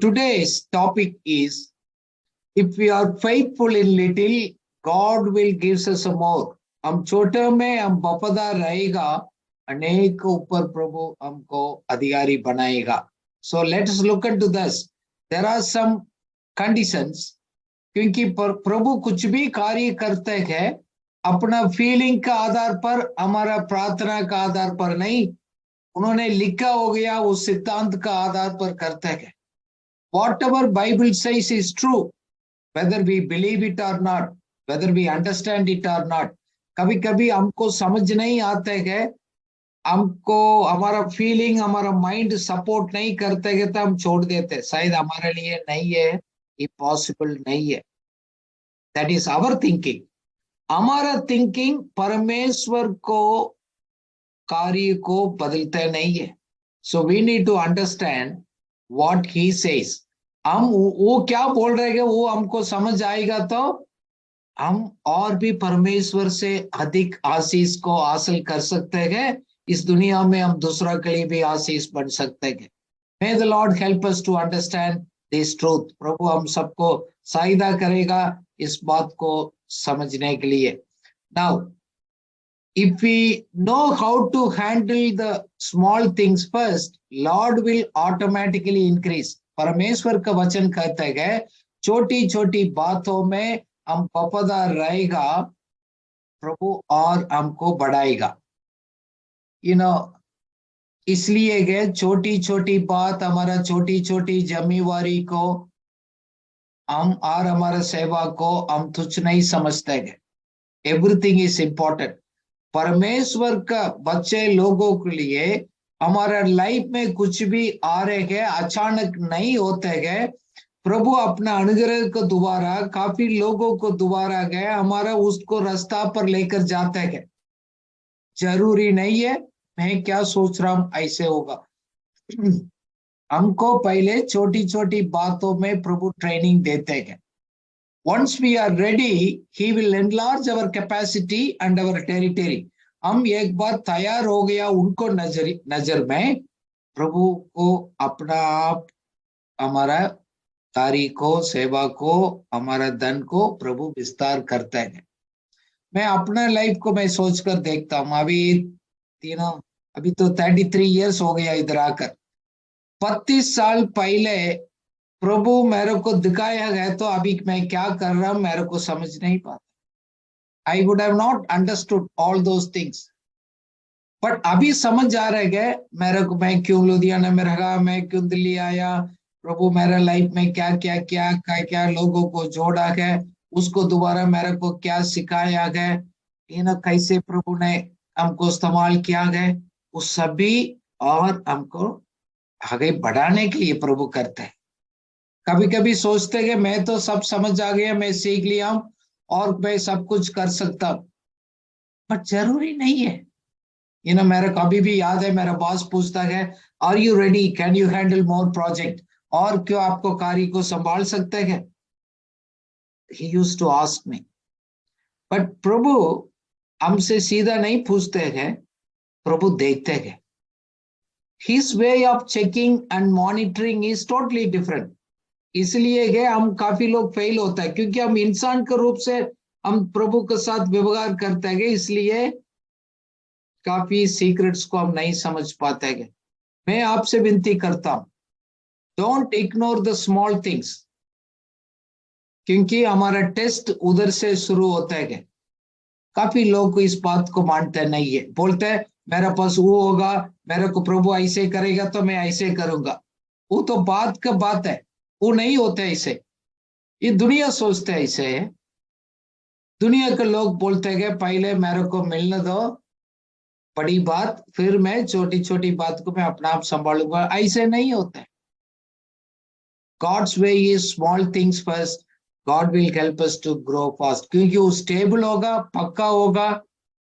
Today's topic is, if we are faithful in little, God will give us more. हम छोटे में हम वफादार रहेगा, अनेक ऊपर प्रभु हमको अधिकारी बनाएगा. So let us look into this. There are some conditions, क्योंकि प्रभु कुछ भी कार्य करते हैं अपना फीलिंग का आधार पर, हमारा प्रार्थना का आधार पर नहीं. उन्होंने लिखा हो गया उस सिद्धांत का आधार पर करते हैं. Whatever Bible says is true, whether we believe it or not, whether we understand it or not. कभी कभी हमको समझ नहीं आते है, हमको हमारा फीलिंग, हमारा माइंड सपोर्ट नहीं करते है, तो हम छोड़ देते, शायद हमारे लिए नहीं है, ये पॉसिबल नहीं है. That is our thinking. हमारा थिंकिंग परमेश्वर को कार्य को बदलते नहीं है. So we need to understand what he says. हम वो क्या बोल रहे हैं वो हमको समझ आएगा तो हम और भी परमेश्वर से अधिक आशीष को हासिल कर सकते हैं. इस दुनिया में हम दूसरा के लिए भी आशीष बन सकते हैं. May the Lord help us to understand this truth. प्रभु हम सबको सहायता करेगा इस बात को समझने के लिए. Now, if we know how to handle the small things first, Lord will automatically increase. परमेश्वर का वचन कहते हैं छोटी छोटी बातों में हम वफादार रहेगा, प्रभु और हमको बढ़ाएगा. इसलिए गए छोटी छोटी बात, हमारा छोटी छोटी जिम्मेवारी को हम और हमारा सेवा को हम तुच्छ नहीं समझते हैं. Everything is important. परमेश्वर का बच्चे लोगों के लिए हमारा लाइफ में कुछ भी आ रहे हैं, अचानक नहीं होते हैं. प्रभु अपना अनुग्रह को दोबारा काफी लोगों को दोबारा गए हमारा उसको रास्ता पर लेकर जाते हैं. जरूरी नहीं है मैं क्या सोच रहा हूं ऐसे होगा. हमको पहले छोटी छोटी बातों में प्रभु ट्रेनिंग देते हैं. Once we are ready, he will enlarge our capacity and our territory. हम एक बार तैयार हो गया उनको नजर में, प्रभु को अपना आप हमारा कार्य को, सेवा को, हमारा धन को प्रभु विस्तार करता है. मैं अपना लाइफ को मैं सोचकर देखता हूँ. अभी तो 33 इयर्स हो गया इधर आकर. 32 साल पहले प्रभु मेरे को दिखाया गया तो अभी मैं क्या कर रहा हूं मेरे को समझ नहीं पाता. I would have not understood all those things. But अभी समझ आ रहा है मेरे को, मैं क्यों लुधियाना में रहा, मैं क्यों दिल्ली आया, प्रभु मेरा लाइफ में क्या क्या क्या क्या क्या लोगों को जोड़ा है, उसको दोबारा मेरे को क्या सिखाया गया, कैसे प्रभु ने हमको इस्तेमाल किया गया, उस सभी और हमको आगे बढ़ाने के लिए प्रभु करते हैं. कभी कभी सोचते हैं मैं तो सब समझ आ गया, मैं सीख लिया हूं और मैं सब कुछ कर सकता हूं, पर जरूरी नहीं है. मेरा कभी भी याद है मेरा बॉस पूछता है, are you ready, can you handle more project, और क्यों आपको कार्य को संभाल सकते हैं. He used to ask me. But प्रभु हमसे सीधा नहीं पूछते हैं, प्रभु देखते हैं. His way of checking and monitoring is totally different. इसलिए हम काफी लोग फेल होता है क्योंकि हम इंसान के रूप से हम प्रभु के साथ व्यवहार करते हैं, इसलिए काफी सीक्रेट्स को हम नहीं समझ पाते हैं. मैं आपसे विनती करता हूं, don't ignore the small things, क्योंकि हमारा टेस्ट उधर से शुरू होता है. काफी लोग इस बात को मानते नहीं है, बोलते हैं मेरा पास वो होगा, मेरे को प्रभु ऐसे करेगा तो मैं ऐसे करूंगा. वो तो बात का बात है, वो नहीं होते ऐसे. ये दुनिया सोचते है ऐसे है. दुनिया के लोग बोलते हैं पहले मेरे को मिलने दो बड़ी बात, फिर मैं छोटी छोटी बात को मैं अपना आप संभालूंगा. ऐसे नहीं होता है. God's way is small things first. God will help us to grow fast. क्योंकि वो स्टेबल होगा, पक्का होगा,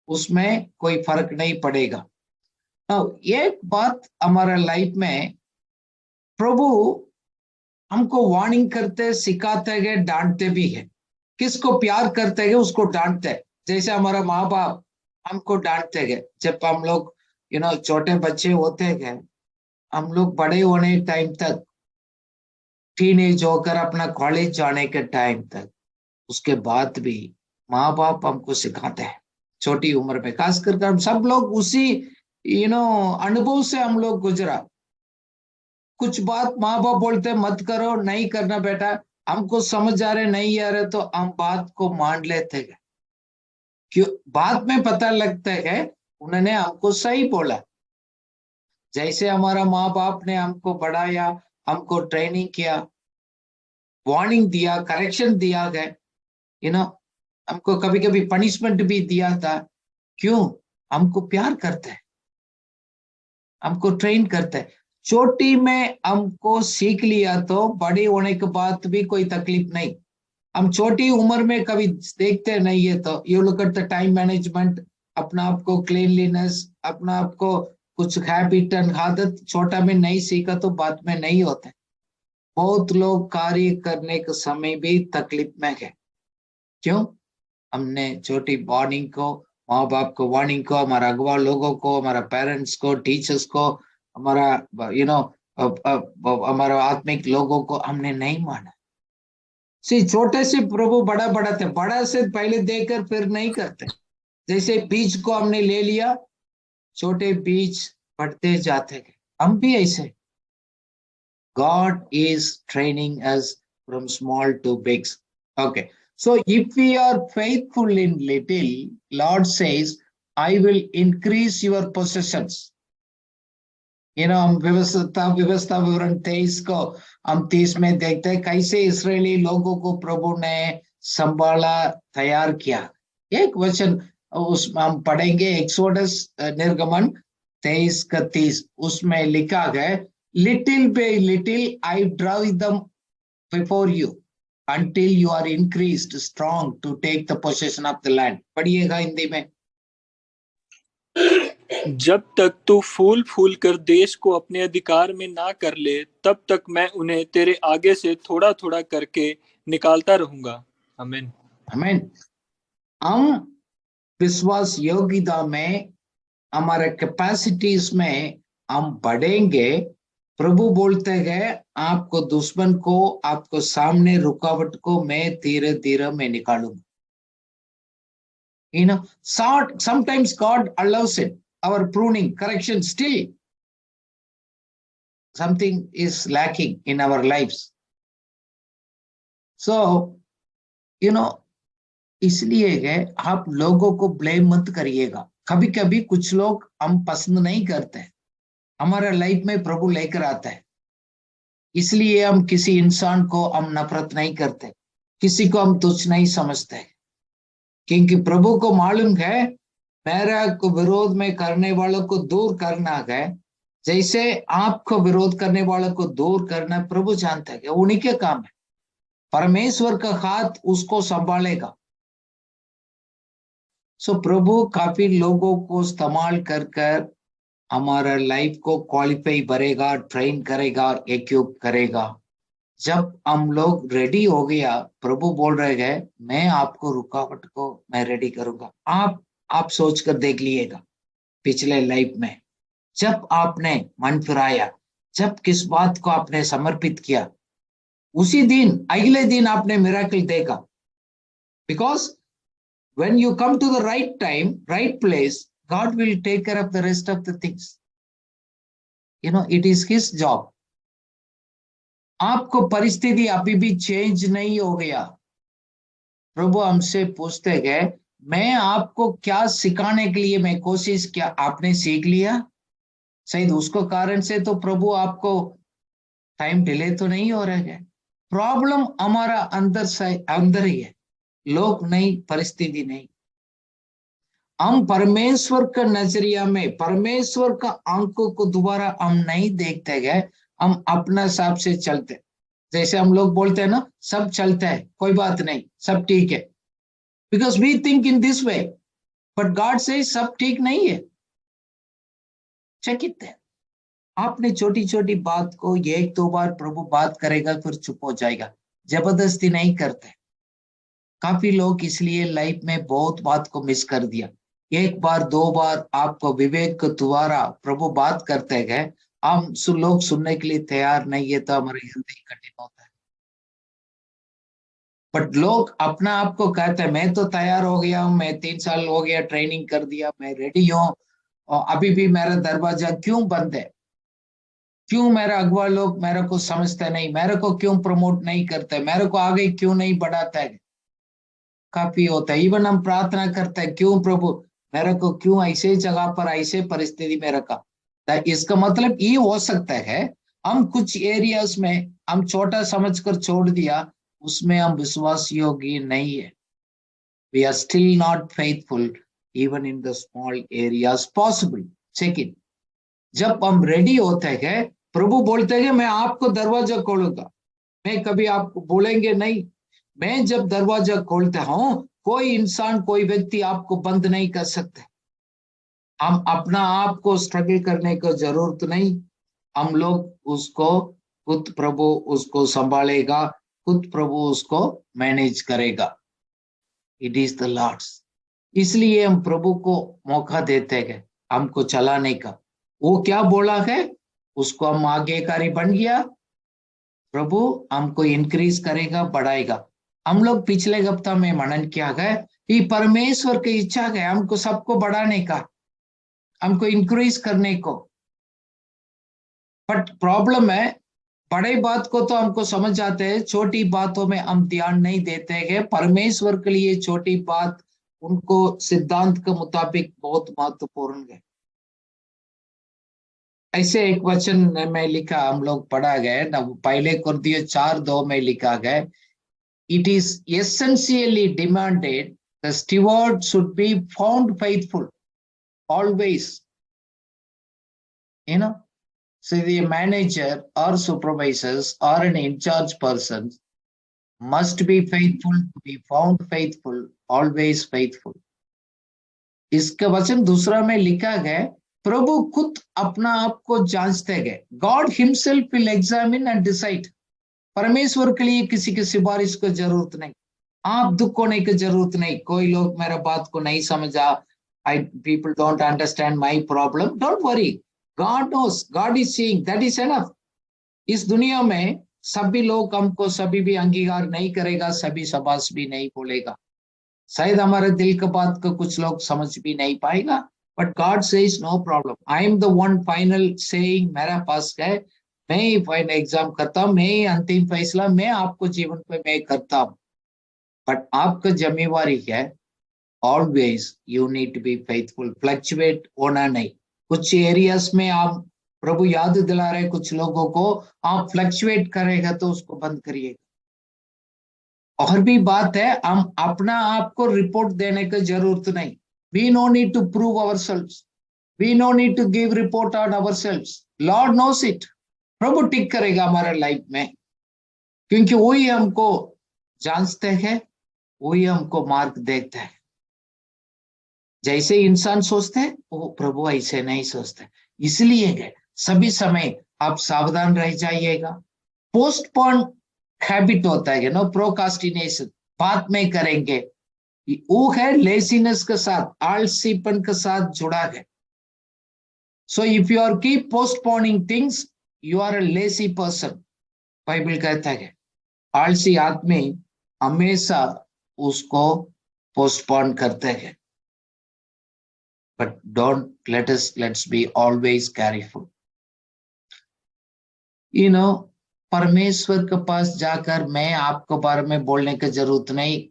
उसमें कोई फर्क नहीं पड़ेगा. एक बात हमारा लाइफ में प्रभु हमको वार्निंग करते, सिखाते हैं, डांटते भी है. किसको प्यार करते हैं उसको डांटते हैं. जैसे हमारा माँ बाप हमको डांटते हैं जब हम लोग छोटे बच्चे होते हैं. हम लोग बड़े होने टाइम तक टीनेज होकर अपना कॉलेज जाने के टाइम तक, उसके बाद भी माँ बाप हमको सिखाते हैं छोटी उम्र में। खास करके हम सब लोग उसी अनुभव से हम लोग गुजरा। कुछ बात माँ बाप बोलते मत करो, नहीं करना बेटा, हमको समझ आ रहे नहीं आ रहे तो हम बात को मान लेते हैं। क्यों? बाद में पता लगता है उन्होंने हमको सही बोला। जैसे हमारा माँ बाप ने हमको बढ़ाया, हमको ट्रेनिंग किया, वार्निंग दिया, करेक्शन दिया गया, यू नो हमको कभी कभी पनिशमेंट भी दिया था। क्यों? हमको प्यार करते हैं, हमको ट्रेन करते हैं। छोटी में हमको सीख लिया तो बड़े होने के बाद भी कोई तकलीफ नहीं। हम छोटी उम्र में कभी देखते नहीं है तो you look at the time management, अपना आपको क्लीनलीनेस, अपना आपको कुछ हैबिट एंड आदत छोटा में नहीं सीखा तो बाद में नहीं होते। बहुत लोग कार्य करने के समय भी तकलीफ में है। क्यों? हमने छोटी वार्निंग को, माँ बाप को वार्निंग को, हमारा अगवा लोगों को, हमारा पेरेंट्स को, टीचर्स को, हमारा हमारा आत्मिक लोगों को हमने नहीं माना। छोटे से प्रभु बड़ा बढ़ाते, बड़ा से पहले देकर फिर नहीं करते। जैसे बीज को हमने ले लिया, छोटे बीज बढ़ते जाते गए, हम भी ऐसे। God is training us from small to big. Okay. So if we are faithful in little, Lord says, I will increase your possessions. हम व्यवस्था विवरण 23 को हम 30 में देखते हैं कैसे इसराइली लोगों को प्रभु ने संभाला, तैयार किया। एक वचन उस हम पढ़ेंगे, एक्सोडस निर्गमन 23 का 30, उसमें लिखा गया, little bye little I drive them before you until you are increased strong to take the possession of the land. पढ़िएगा हिंदी में। जब तक तू फूल फूल कर देश को अपने अधिकार में ना कर ले, तब तक मैं उन्हें तेरे आगे से थोड़ा थोड़ा करके निकालता रहूंगा। आमीन। आमीन। हम विश्वास योग्यता में, हमारे कैपेसिटीज में हम बढ़ेंगे। प्रभु बोलते गए, आपको दुश्मन को, आपको सामने रुकावट को मैं धीरे धीरे में निकालूंगा। Sometimes God allows it, our pruning, correction, still something is lacking in our lives. So, इसलिए आप लोगों को ब्लेम मत करिएगा। कभी कभी कुछ लोग हम पसंद नहीं करते, हमारा लाइफ में प्रभु लेकर आता है, इसलिए हम किसी इंसान को हम नफरत नहीं करते, किसी को हम तुच्छ नहीं समझते, क्योंकि प्रभु को मालूम है मेरा को विरोध में करने वालों को दूर करना है। जैसे आपको विरोध करने वालों को दूर करना प्रभु जानता है, उन्हीं के काम है। परमेश्वर का हाथ उसको संभालेगा। सो प्रभु काफी लोगों को इस्तेमाल कर हमारा लाइफ को क्वालिफाई करेगा, ट्रेन करेगा, इक्विप करेगा। जब हम लोग रेडी हो गया, प्रभु बोल रहे हैं मैं आपको रुकावट को मैं रेडी करूंगा। आप सोच कर देख लीजिएगा, पिछले लाइफ में जब आपने मन फिराया, जब किस बात को आपने समर्पित किया, उसी दिन अगले दिन आपने मिरेकल देखा। Because when you come to the right time, right place, God will take care of the rest of the things. It is his job. आपको परिस्थिति अभी भी चेंज नहीं हो गया। प्रभु हमसे पूछते गए, मैं आपको क्या सिखाने के लिए मैं कोशिश किया, आपने सीख लिया? शायद उसको कारण से तो प्रभु आपको टाइम डिले तो नहीं हो रहा है। प्रॉब्लम हमारा अंदर ही है, लोग नहीं, परिस्थिति नहीं। हम परमेश्वर का नजरिया में, परमेश्वर का आंखों को दोबारा हम नहीं देखते गए, हम अपना हिसाब से चलते। जैसे हम लोग बोलते हैं ना, सब चलता है, कोई बात नहीं, सब ठीक है, because we think in this way, but God से सब ठीक नहीं है। चकित है। आपने छोटी छोटी बात को एक दो बार प्रभु बात करेगा फिर चुप हो जाएगा, जबरदस्ती नहीं करते। काफी लोग इसलिए लाइफ में बहुत बात को मिस कर दिया। एक बार दो बार आपको विवेक के द्वारा प्रभु बात करते गए, हम लोग सुनने के लिए तैयार नहीं है तो हमारे हृदय कठिन होता है। बट लोग अपना आप को कहते हैं मैं तो तैयार हो गया हूँ, मैं 3 साल हो गया ट्रेनिंग कर दिया, मैं रेडी हूँ, और अभी भी मेरा दरवाजा क्यों बंद है? क्यों मेरा अगुवा लोग मेरे को समझते नहीं, मेरे को क्यों प्रमोट नहीं करते, मेरे को आगे क्यों नहीं बढ़ाता है? काफी होता है। इवन हम प्रार्थना करते हैं, क्यों प्रभु मेरे को क्यों ऐसे जगह पर ऐसे परिस्थिति में रखा? तो इसका मतलब ये हो सकता है हम कुछ एरियाज में हम छोटा समझकर छोड़ दिया, उसमें हम विश्वास योग्य नहीं है। We are still not faithful even in the small areas possible. Check it. जब हम रेडी होते हैं, प्रभु बोलते हैं मैं आपको दरवाजा खोलूंगा, मैं कभी आपको बोलेंगे नहीं। मैं जब दरवाजा खोलता हूं, कोई इंसान कोई व्यक्ति आपको बंद नहीं कर सकता। हम अपना आप को स्ट्रगल करने की जरूरत नहीं, हम लोग उसको खुद प्रभु उसको संभालेगा, खुद प्रभु उसको मैनेज करेगा। It is the Lord's. इसलिए हम प्रभु को मौका देते हैं हमको चलाने का। वो क्या बोला है उसको हम आज्ञाकारी बन गया, प्रभु हमको इंक्रीज करेगा, बढ़ाएगा। हम लोग पिछले हफ्ता में मनन किया गया कि परमेश्वर की इच्छा है हमको सबको बढ़ाने का, हमको इंक्रीज करने को। बट प्रॉब्लम है बड़े बात को तो हमको समझ जाते हैं, छोटी बातों में हम ध्यान नहीं देते हैं। परमेश्वर के लिए छोटी बात उनको सिद्धांत के मुताबिक बहुत महत्वपूर्ण है। ऐसे एक वचन में लिखा, हम लोग पढ़ा गया ना, पहले कुरिन्थियों 4:2 में लिखा गया, it is essentially demanded the steward should be found faithful always. You know, so the manager or supervisors or an in charge person must be faithful, to be found faithful, always faithful. इसका वचन दूसरा में लिखा गया, प्रभु खुद अपना आप को जांचते गए। God himself will examine and decide. परमेश्वर के लिए किसी की सिफारिश की जरूरत नहीं, आप दुख होने की जरूरत नहीं। कोई लोग मेरा बात को नहीं समझा, I people don't understand my problem, don't worry, God knows, God is seeing, that is enough. इस दुनिया में सभी लोग हमको सभी भी अंगीकार नहीं करेगा, सभी शाबाश भी नहीं बोलेगा, शायद हमारे दिल की बात को कुछ लोग समझ भी नहीं पाएगा। But God says no problem, I am the one final saying, मेरा पास है, मैं ही फाइनल एग्जाम करता हूँ, मैं ही अंतिम फैसला मैं आपको जीवन पे मैं करता हूँ। बट आपका जिम्मेवारी है, always you need to be faithful, fluctuate होना नहीं। कुछ एरियाज में आप प्रभु याद दिला रहे कुछ लोगों को, आप फ्लक्चुएट करेगा तो उसको बंद करिएगा। और भी बात है, हम अपना आप को रिपोर्ट देने की जरूरत नहीं। We no need to prove ourselves, we no need to give report on ourselves, lord knows it. प्रभु टिक करेगा हमारे लाइफ में, क्योंकि वही हमको जानते हैं, वही हमको मार्ग देता है। जैसे इंसान सोचते हैं वो प्रभु ऐसे नहीं सोचते। इसलिए सभी समय आप सावधान रह जाइएगा। पोस्टपोन हैबिट होता है नो, प्रोकास्टिनेशन, बाद में करेंगे, वो है लेजीनेस के साथ, आलसीपन के साथ जुड़ा है। So if you are keep postponing things, you are a lazy person. Bible कहता है आलसी आदमी हमेशा उसको पोस्टपोन करते हैं। But let's be always careful. You know, परमेश्वर के पास जाकर मैं आपके बारे में बोलने की जरूरत नहीं,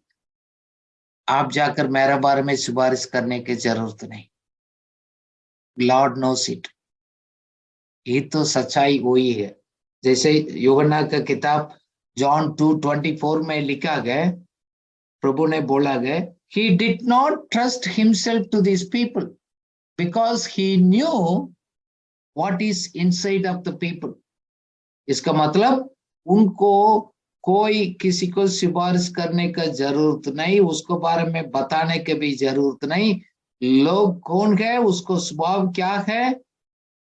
आप जाकर मेरे बारे में सिफारिश करने की जरूरत नहीं। Lord knows it. ये तो सच्चाई वही है। जैसे यूहन्ना का किताब जॉन 2:24 में लिखा गया, प्रभु ने बोला गया, he did not trust himself to these people because he knew what is inside of the people. इसका मतलब उनको कोई किसी को सिफारिश करने का जरूरत नहीं, उसको बारे में बताने की भी जरूरत नहीं। लोग कौन है, उसको स्वभाव क्या है,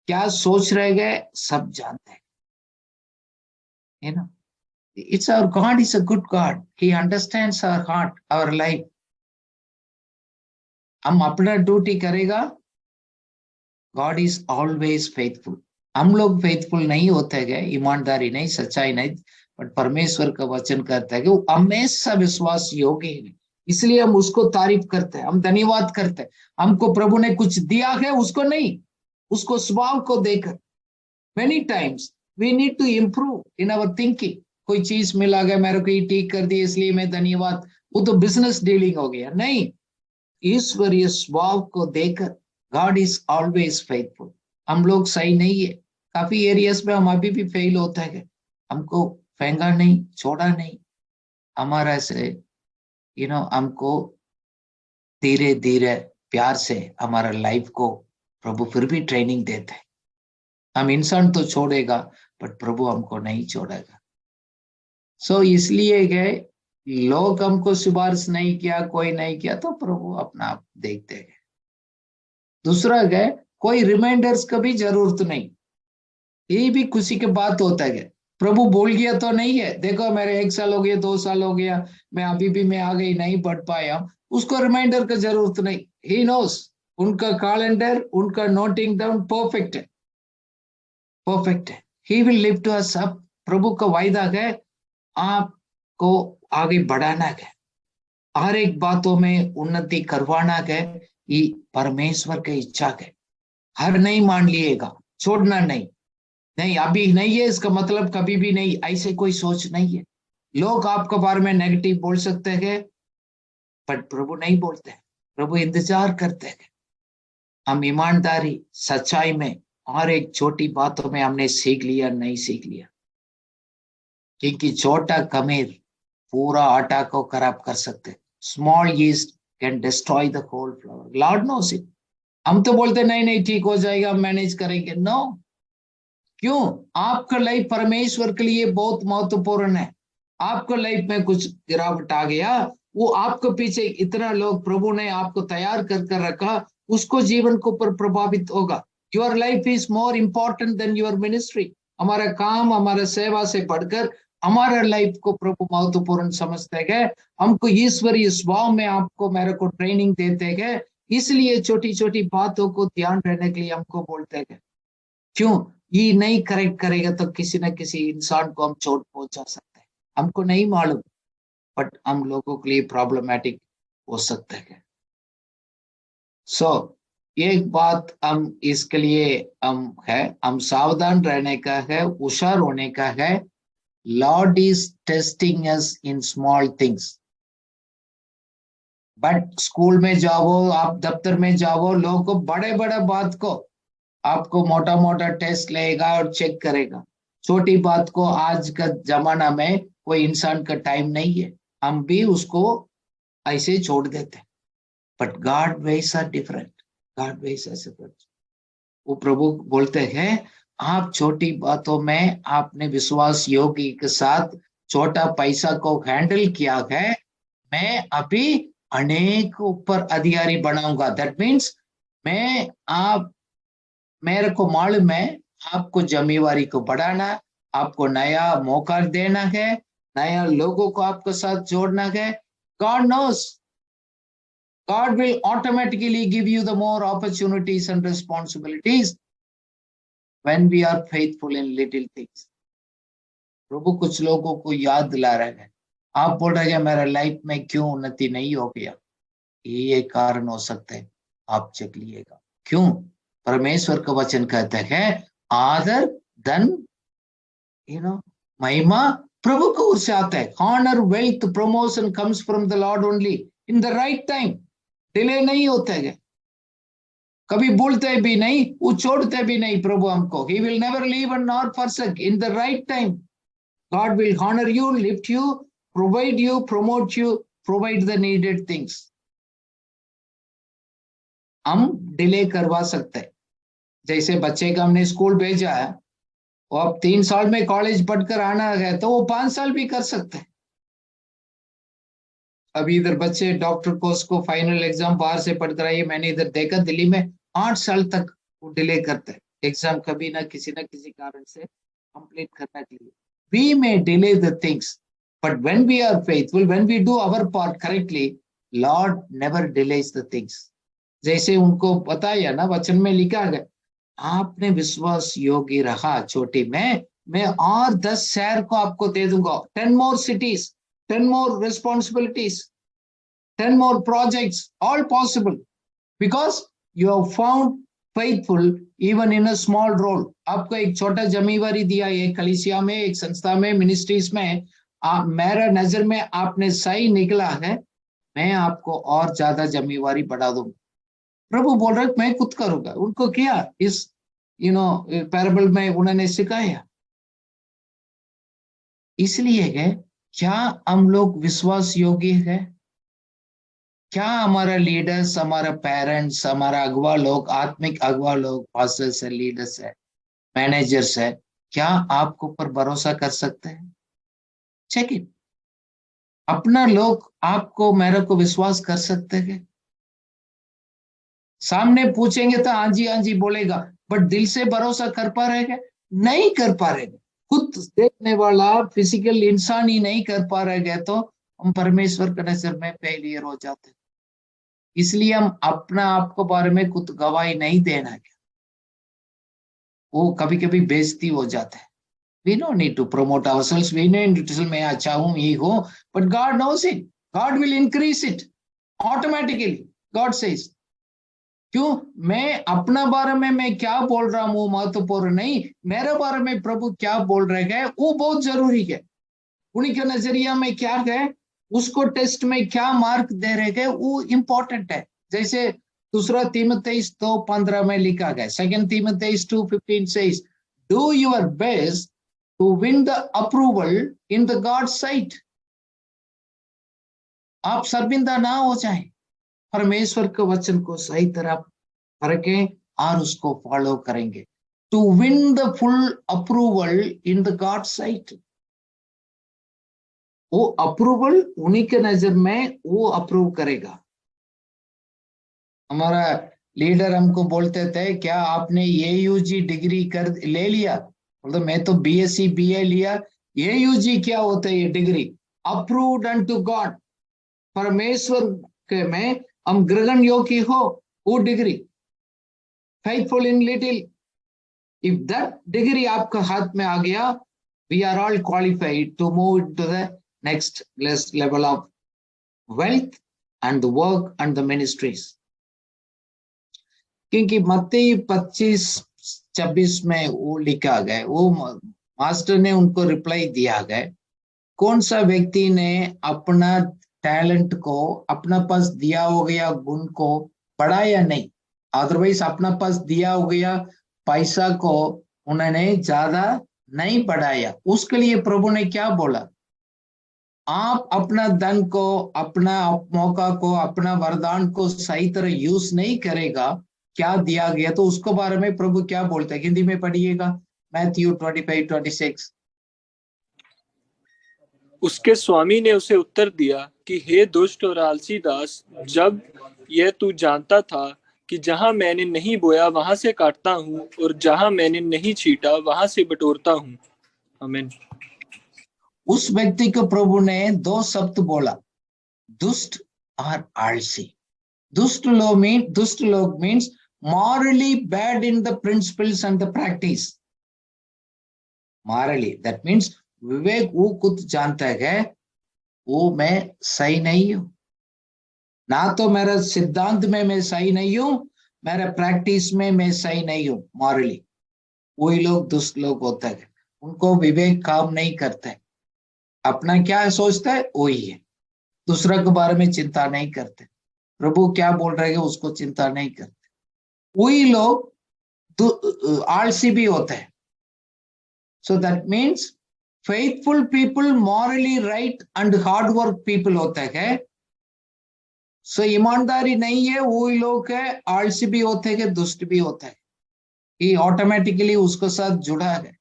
क्या सोच रहे गए, सब जानते हैं। You know, it's our God is a good God. He understands our heart, our life. हम अपना ड्यूटी करेगा। God is always faithful. हम लोग फेथफुल नहीं होते गए, ईमानदारी नहीं, सच्चाई नहीं, बट परमेश्वर का वचन कहता है कि वो हमेशा विश्वास योग्य है, इसलिए हम उसको तारीफ करते हैं, हम धन्यवाद करते हैं। हमको प्रभु ने कुछ दिया है, उसको नहीं, उसको स्वभाव को देकर। Many times we need to improve in our thinking. कोई चीज मिला गया, मेरे को ये ठीक कर दी इसलिए मैं धन्यवाद, वो तो बिजनेस डीलिंग हो गया। नहीं, ईश्वरीय स्वभाव को देकर गॉड इज ऑलवेज फेथफुल। हम लोग सही नहीं है, काफी एरियाज में हम अभी भी फेल होता है। हमको फेंका नहीं, छोड़ा नहीं, हमारा से हमको धीरे धीरे प्यार से हमारा लाइफ को प्रभु फिर भी ट्रेनिंग देते हैं। हम इंसान तो छोड़ेगा, बट प्रभु हमको नहीं छोड़ेगा। सो इसलिए गए, लोग हमको सिफारिश नहीं किया, कोई नहीं किया, तो प्रभु अपना आप देखते हैं। दूसरा गए, कोई रिमाइंडर्स का भी जरूरत नहीं। ये भी खुशी की बात होता है। प्रभु बोल गया तो नहीं है, देखो मेरे 1 साल हो गया, 2 साल हो गया, मैं अभी भी मैं आगे नहीं बढ़ पाया, उसको रिमाइंडर का जरूरत नहीं। ही नोस, उनका कैलेंडर, उनका नोटिंग डाउन परफेक्ट है, परफेक्ट है। He will lift us up. प्रभु का वायदा है आपको आगे बढ़ाना है, हर एक बातों में उन्नति करवाना है। ये परमेश्वर की इच्छा है। हर नहीं मान लिएगा, छोड़ना नहीं, नहीं अभी नहीं है इसका मतलब कभी भी नहीं, ऐसे कोई सोच नहीं है। लोग आपके बारे में नेगेटिव बोल सकते हैं, बट प्रभु नहीं बोलते। प्रभु इंतजार करते हैं। हम ईमानदारी सच्चाई में और एक छोटी बातों में हमने सीख लिया, नहीं सीख लिया, क्योंकि छोटा खमीर पूरा आटा को खराब कर सकते। Small yeast can destroy the whole flower. Lord knows it. हम तो बोलते नहीं नहीं ठीक हो जाएगा, मैनेज करेंगे। नो, क्यों? आपका लाइफ परमेश्वर के लिए बहुत महत्वपूर्ण है। आपको लाइफ में कुछ गिरावट आ गया, वो आपको पीछे इतना लोग प्रभु ने आपको तैयार कर रखा, उसको जीवन को पर प्रभावित होगा। Your life is more important than your ministry. हमारा काम, हमारा सेवा से बढ़कर हमारा लाइफ को प्रभु महत्वपूर्ण समझते गए। हमको ईश्वरीय स्वभाव में आपको मेरे को ट्रेनिंग देते गए, इसलिए छोटी छोटी बातों को ध्यान रहने के लिए हमको बोलते गए। क्यों? ये नहीं करेक्ट करेगा तो किसी न किसी इंसान को हम चोट पहुंचा सकते हैं, हमको नहीं मालूम, बट हम लोगों के लिए प्रॉब्लमैटिक हो सकता है। सो एक बात हम इसके लिए हम सावधान रहने का है, होशियार होने का है। Lord is testing us in small things. But school में जाओ, आप दफ्तर में जाओ, लोगों को बड़े बड़े बात को आपको मोटा मोटा टेस्ट लेगा और चेक करेगा। छोटी बात को आज का जमाना में कोई इंसान का टाइम नहीं है, हम भी उसको ऐसे छोड़ देते। But God ways are different, God ways are different. वो प्रभु बोलते हैं, आप छोटी बातों में आपने विश्वास योगी के साथ छोटा पैसा को हैंडल किया है, मैं अभी अनेक ऊपर अधिकारी बनाऊंगा। दैट मीन्स आप मेरे को मालूम है आपको जिम्मेवारी को बढ़ाना, आपको नया मौका देना है, नया लोगों को आपके साथ जोड़ना है। God knows, God will automatically give you the more opportunities and responsibilities when we are faithful in little things. प्रभु कुछ लोगों को याद दिला रहे हैं। आप बोल रहे हैं मेरा लाइफ में क्यों उन्नति नहीं हो गया, ये कारण हो सकते हैं, आप चेक लीजिएगा। क्यों? परमेश्वर का वचन कहते हैं आदर धन महिमा प्रभु को ओर से आता है। Honour wealth promotion comes from the Lord only in the right time. Delay नहीं होते हैं, कभी बोलते भी नहीं, वो छोड़ते भी नहीं प्रभु हमको। He will never leave and not forsake. In the right time God will honour you, lift you, provide you, promote you, provide the needed things. हम डिले करवा सकते हैं। जैसे बच्चे का हमने स्कूल भेजा है, वो अब 3 साल में कॉलेज पढ़कर आना है, तो वो 5 साल भी कर सकते हैं। अभी इधर बच्चे डॉक्टर कोर्स को फाइनल एग्जाम बाहर से पढ़कर आइए, मैंने इधर देखा दिल्ली में 8 साल तक वो डिले करते हैं एग्जाम, कभी ना किसी कारण से कंप्लीट करने के लिए। We may delay the things, but when we are faithful, when we do our part correctly, Lord never delays the things. जैसे उनको बताया ना, वचन में लिखा है, आपने विश्वास योग्य रहा चोटी में, मैं और 10 शहर को आपको दे दूंगा, 10 more cities, 10 more responsibilities, 10 more projects, all possible because you have found faithful even in a small role. आपको एक छोटा जिम्मेवारी दिया, एक कलीसिया में, एक संस्था में, मिनिस्ट्रीज में, मेरा नजर में आपने सही निकला है, मैं आपको और ज्यादा जिम्मेवारी बढ़ा दूंगा। प्रभु बोल रहे मैं खुद करूंगा। उनको किया इस पैराबल में उन्होंने सिखाया। इसलिए है क्या हम लोग विश्वास योग्य है? क्या हमारा लीडर्स, हमारा पेरेंट्स, हमारा अगवा लोग, आत्मिक अगवा लोग, पास्टर्स है, लीडर्स है, मैनेजर्स है, क्या आपको पर भरोसा कर सकते हैं? Check it. अपना लोग आपको, मेरे को विश्वास कर सकते हैं? सामने पूछेंगे तो हाँ जी बोलेगा, बट दिल से भरोसा कर पा रहेगा? नहीं कर पा रहेगा। खुद देखने वाला फिजिकल इंसान ही नहीं कर पा रहेगा तो हम परमेश्वर के नजर में फेलियर हो जाते। इसलिए हम अपना आपको बारे में खुद गवाही नहीं देना है, वो कभी कभी बेइज्जती हो जाता है। We don't need to promote ourselves. We don't need to tell मैं अच्छा हूँ, ये हो, but God knows it. God will increase it automatically. God says. क्यों? मैं अपना बारे में मैं क्या बोल रहा हूँ महत्वपूर्ण नहीं, मेरे बारे में प्रभु क्या बोल रहे हैं वो बहुत जरूरी है। उन्हीं के नजरिया में क्या है, उसको टेस्ट में क्या मार्क दे रहे हैं वो इम्पोर्टेंट है। जैसे दूसरा तीमुथियुस 2:15 में लिखा गया, 2 Timothy 2:15 says, do your best to win the approval in the God's sight. आप शर्मिंदा ना हो जाए, परमेश्वर के वचन को सही तरह पढ़ें और उसको फॉलो करेंगे। To win the full approval in the God sight. वो अप्रूवल उन्हीं के नजर में वो अप्रूव करेगा। हमारा लीडर हमको बोलते थे, क्या आपने AUG डिग्री कर ले लिया? मतलब मैं तो BSc BA लिया, AUG क्या होता है? ये डिग्री अप्रूव्ड अनटू गॉड, परमेश्वर के में हम ग्रहण योग्य हो वो degree. Faithful in little, if that degree आपका हाथ में आ गया, we are all qualified to move to the next level of wealth and the work and the ministries. क्योंकि मत्ती 25-26 में वो लिखा गया, वो मास्टर ने उनको रिप्लाई दिया गया, कौन सा व्यक्ति ने अपना टैलेंट को, अपना पास दिया हो गया गुण को बढ़ाया नहीं, अदरवाइज अपना पास दिया हो गया पैसा को उन्होंने ज्यादा नहीं बढ़ाया। उसके लिए प्रभु ने क्या बोला? आप अपना धन को, अपना मौका को, अपना वरदान को सही तरह यूज नहीं करेगा, क्या दिया गया तो उसको बारे में प्रभु क्या बोलते हैं? हिंदी में पढ़िएगा, मैथ्यू 25-26। उसके स्वामी ने उसे उत्तर दिया कि हे दुष्ट और आलसी दास, जब यह तू जानता था कि जहां मैंने नहीं बोया वहां से काटता हूं और जहां मैंने नहीं छीटा वहां से बटोरता हूं। आमीन। उस व्यक्ति को प्रभु ने 2 शब्द बोला, दुष्ट और आलसी। दुष्ट लोग means morally bad in the principles and the practice. Morally, that means विवेक वो खुद जानता है वो मैं सही नहीं हूं, ना तो मेरा सिद्धांत में मैं सही नहीं हूं, मेरा प्रैक्टिस में मैं सही नहीं हूं मॉरली। वही लोग दुष्ट लोग होते हैं, उनको विवेक काम नहीं करते, अपना क्या सोचता है वही है, दूसरा के बारे में चिंता नहीं करते, प्रभु क्या बोल रहे हैं उसको चिंता नहीं करते। वही लोग आलसी भी होते हैं। So that means faithful people, morally right and hard work people होते हैं। सो ईमानदारी नहीं है वही लोग है, आलसी भी होते हैं, दुष्ट भी होते हैं, ये ऑटोमेटिकली उसके साथ जुड़ा है।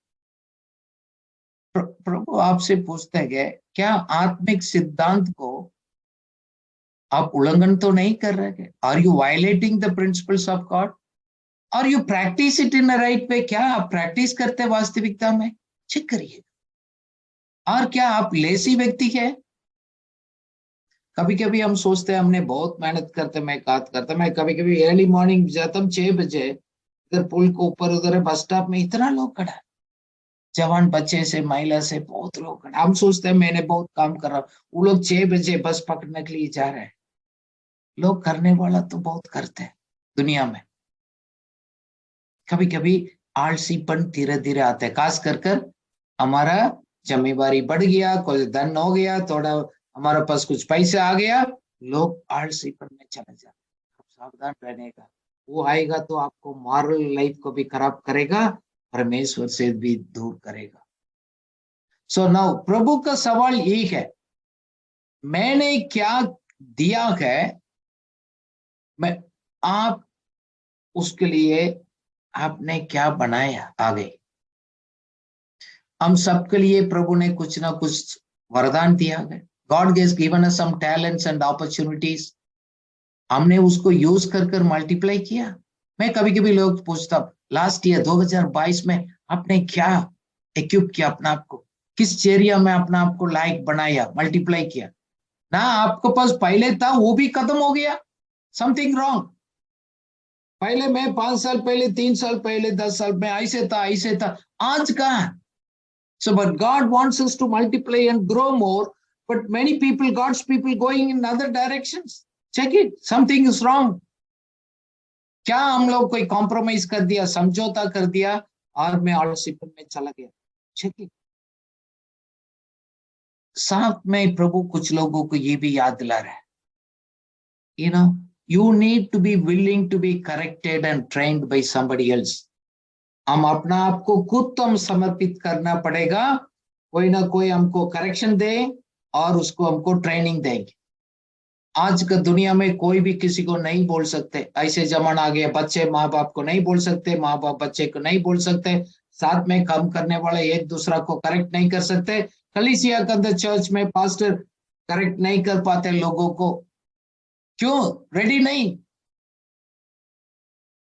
प्रभु आपसे पूछते हैं क्या आत्मिक सिद्धांत को आप उल्लंघन तो नहीं कर रहे हैं? Are you violating the principles of God? Are you practise it in the right way? क्या आप प्रैक्टिस करते हैं वास्तविकता में? चेक करिए। और क्या आप लेसी व्यक्ति है? कभी कभी हम सोचते हैं हमने बहुत मेहनत करते, मैं बात करता, मैं कभी कभी अर्ली मॉर्निंग जाता हूँ 6 बजे, इधर पुल को ऊपर, उधर है बस स्टॉप में, इतना लोग खड़ा है, जवान बच्चे से महिला से बहुत लोग खड़ा। हम सोचते हैं मैंने बहुत काम कर रहा हूँ, वो लोग 6 बजे बस पकड़ने के लिए जा रहे हैं। लोग करने वाला तो बहुत करते हैं दुनिया में। कभी कभी आलसीपन धीरे धीरे आता है, खास कर हमारा जिम्मेवारी बढ़ गया, कुछ धन हो गया, थोड़ा हमारे पास कुछ पैसा आ गया, लोग आलसीपन में चले जाते हैं। सावधान रहने का, वो आएगा तो आपको मॉरल लाइफ को भी खराब करेगा, परमेश्वर से भी दूर करेगा। सो नाउ प्रभु का सवाल यही है, मैंने क्या दिया है, मैं आप उसके लिए आपने क्या बनाया आगे। हम सबके लिए प्रभु ने कुछ ना कुछ वरदान दिया है। God has given us some talents and opportunities, हमने उसको यूज कर मल्टीप्लाई किया। मैं कभी कभी लोग पूछता हूँ, लास्ट ईयर 2022 में आपने क्या इक्विप किया अपना आपको, किस एरिया में अपना आपको लायक बनाया, मल्टीप्लाई किया ना। आपको पास पहले था वो भी खत्म हो गया, समथिंग रॉन्ग। पहले मैं 5 साल पहले, 3 साल पहले, 10 साल में ऐसे था ऐसे था, आज कहाँ। So, but God wants us to multiply and grow more. But many people, God's people, going in other directions. Check it. Something is wrong. क्या हम लोग कोई कॉम्प्रोमाइज कर दिया, समझौता कर दिया और मैं आलसीपन में चला गया। Check it. साथ में प्रभु कुछ लोगों को ये भी याद दिला रहा है, you know, you need to be willing to be corrected and trained by somebody else. हम अपना आपको खुद तो हम समर्पित करना पड़ेगा, कोई ना कोई हमको करेक्शन दे और उसको हमको ट्रेनिंग देंगे। आज का दुनिया में कोई भी किसी को नहीं बोल सकते, ऐसे जमाना आ गया, बच्चे माँ बाप को नहीं बोल सकते, माँ बाप बच्चे को नहीं बोल सकते, साथ में काम करने वाले एक दूसरा को करेक्ट नहीं कर सकते, कलीसिया के अंदर चर्च में पास्टर करेक्ट नहीं कर पाते लोगों को, क्यों? रेडी नहीं।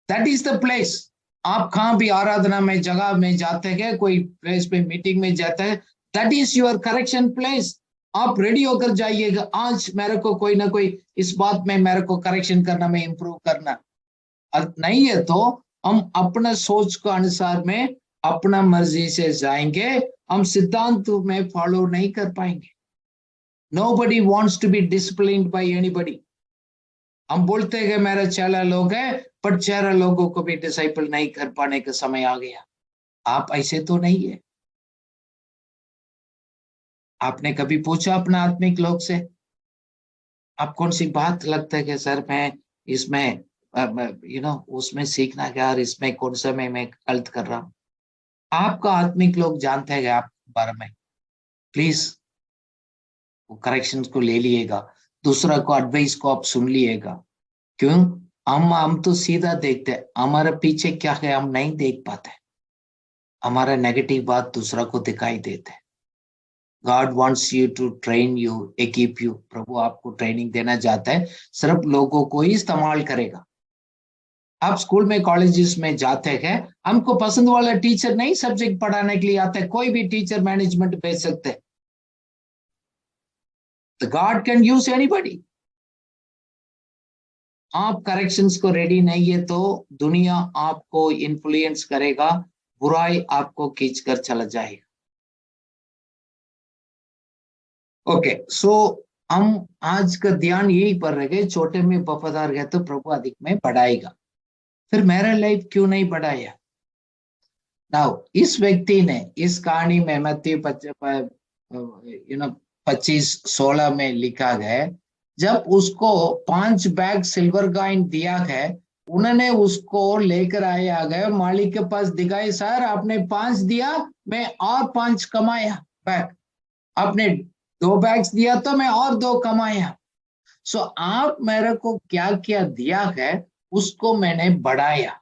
That is the place. आप कहाँ भी आराधना में जगह में जाते हैं, कोई प्लेस पे मीटिंग में जाते हैं, that is your correction place. आप रेडी होकर जाइएगा, आज मेरे को कोई ना कोई इस बात में मेरे को करेक्शन करना, में इंप्रूव करना। नहीं है तो हम अपना सोच के अनुसार में अपना मर्जी से जाएंगे, हम सिद्धांत में फॉलो नहीं कर पाएंगे। Nobody wants to be disciplined by anybody. हम बोलते हैं कि मेरा चेला लोग है, पर चेला लोगों को भी डिसाइपल नहीं कर पाने का समय आ गया। आप ऐसे तो नहीं है। आपने कभी पूछा अपना आत्मिक लोग से, आप कौन सी बात लगता है कि सर मैं इसमें उसमें सीखना क्या और इसमें कौन सा मैं गलत कर रहा हूँ। आपका आत्मिक लोग जानते हैं आप बारे में, प्लीज वो करेक्शन को ले लिएगा, दूसरा को एडवाइस को आप सुन लिएगा। क्यों? हम तो सीधा देखते हैं, हमारे पीछे क्या है हम नहीं देख पाते, हमारा नेगेटिव बात दूसरा को दिखाई देते हैं। God wants you to train you, equip you. प्रभु आपको ट्रेनिंग देना चाहता है, सिर्फ लोगों को ही इस्तेमाल करेगा। आप स्कूल में कॉलेजेस में जाते हैं, हमको पसंद वाला टीचर नहीं सब्जेक्ट पढ़ाने के लिए आता है, कोई भी टीचर मैनेजमेंट भेज सकते हैं। The God can use anybody. आप करेक्शंस को रेडी नहीं है तो दुनिया आपको इन्फ्लुएंस करेगा, बुराई आपको खींच कर चला जाएगा। ओके, सो हम आज का ध्यान यही पर रह गए, छोटे में वफादार गए तो प्रभु अधिक में बढ़ाएगा। फिर मेरा लाइफ क्यों नहीं बढ़ाया? नाउ इस व्यक्ति ने इस कहानी में मत्ती 25:16 में लिखा है, जब उसको 5 बैग सिल्वर कॉइन दिया है, उन्होंने उसको लेकर आया गए, मालिक के पास दिखाए, सर आपने 5 दिया, मैं और 5 कमाया बैग, आपने 2 बैग्स दिया तो मैं और 2 कमाया। सो आप मेरे को क्या क्या दिया है उसको मैंने बढ़ाया।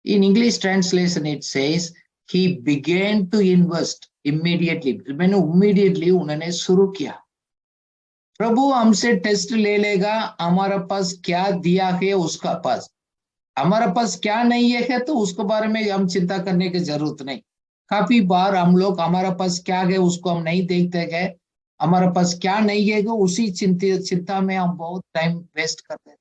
In English translation it says he began to invest immediately, मैंने immediately उन्होंने शुरू किया। प्रभु हमसे टेस्ट ले लेगा, हमारा पास क्या दिया है उसका पास, हमारा पास क्या नहीं है तो उसके बारे में हम चिंता करने की जरूरत नहीं। काफी बार हम लोग हमारा पास क्या है उसको हम नहीं देखते गए, हमारे पास क्या नहीं है उसी चिंता में हम बहुत टाइम वेस्ट करते हैं।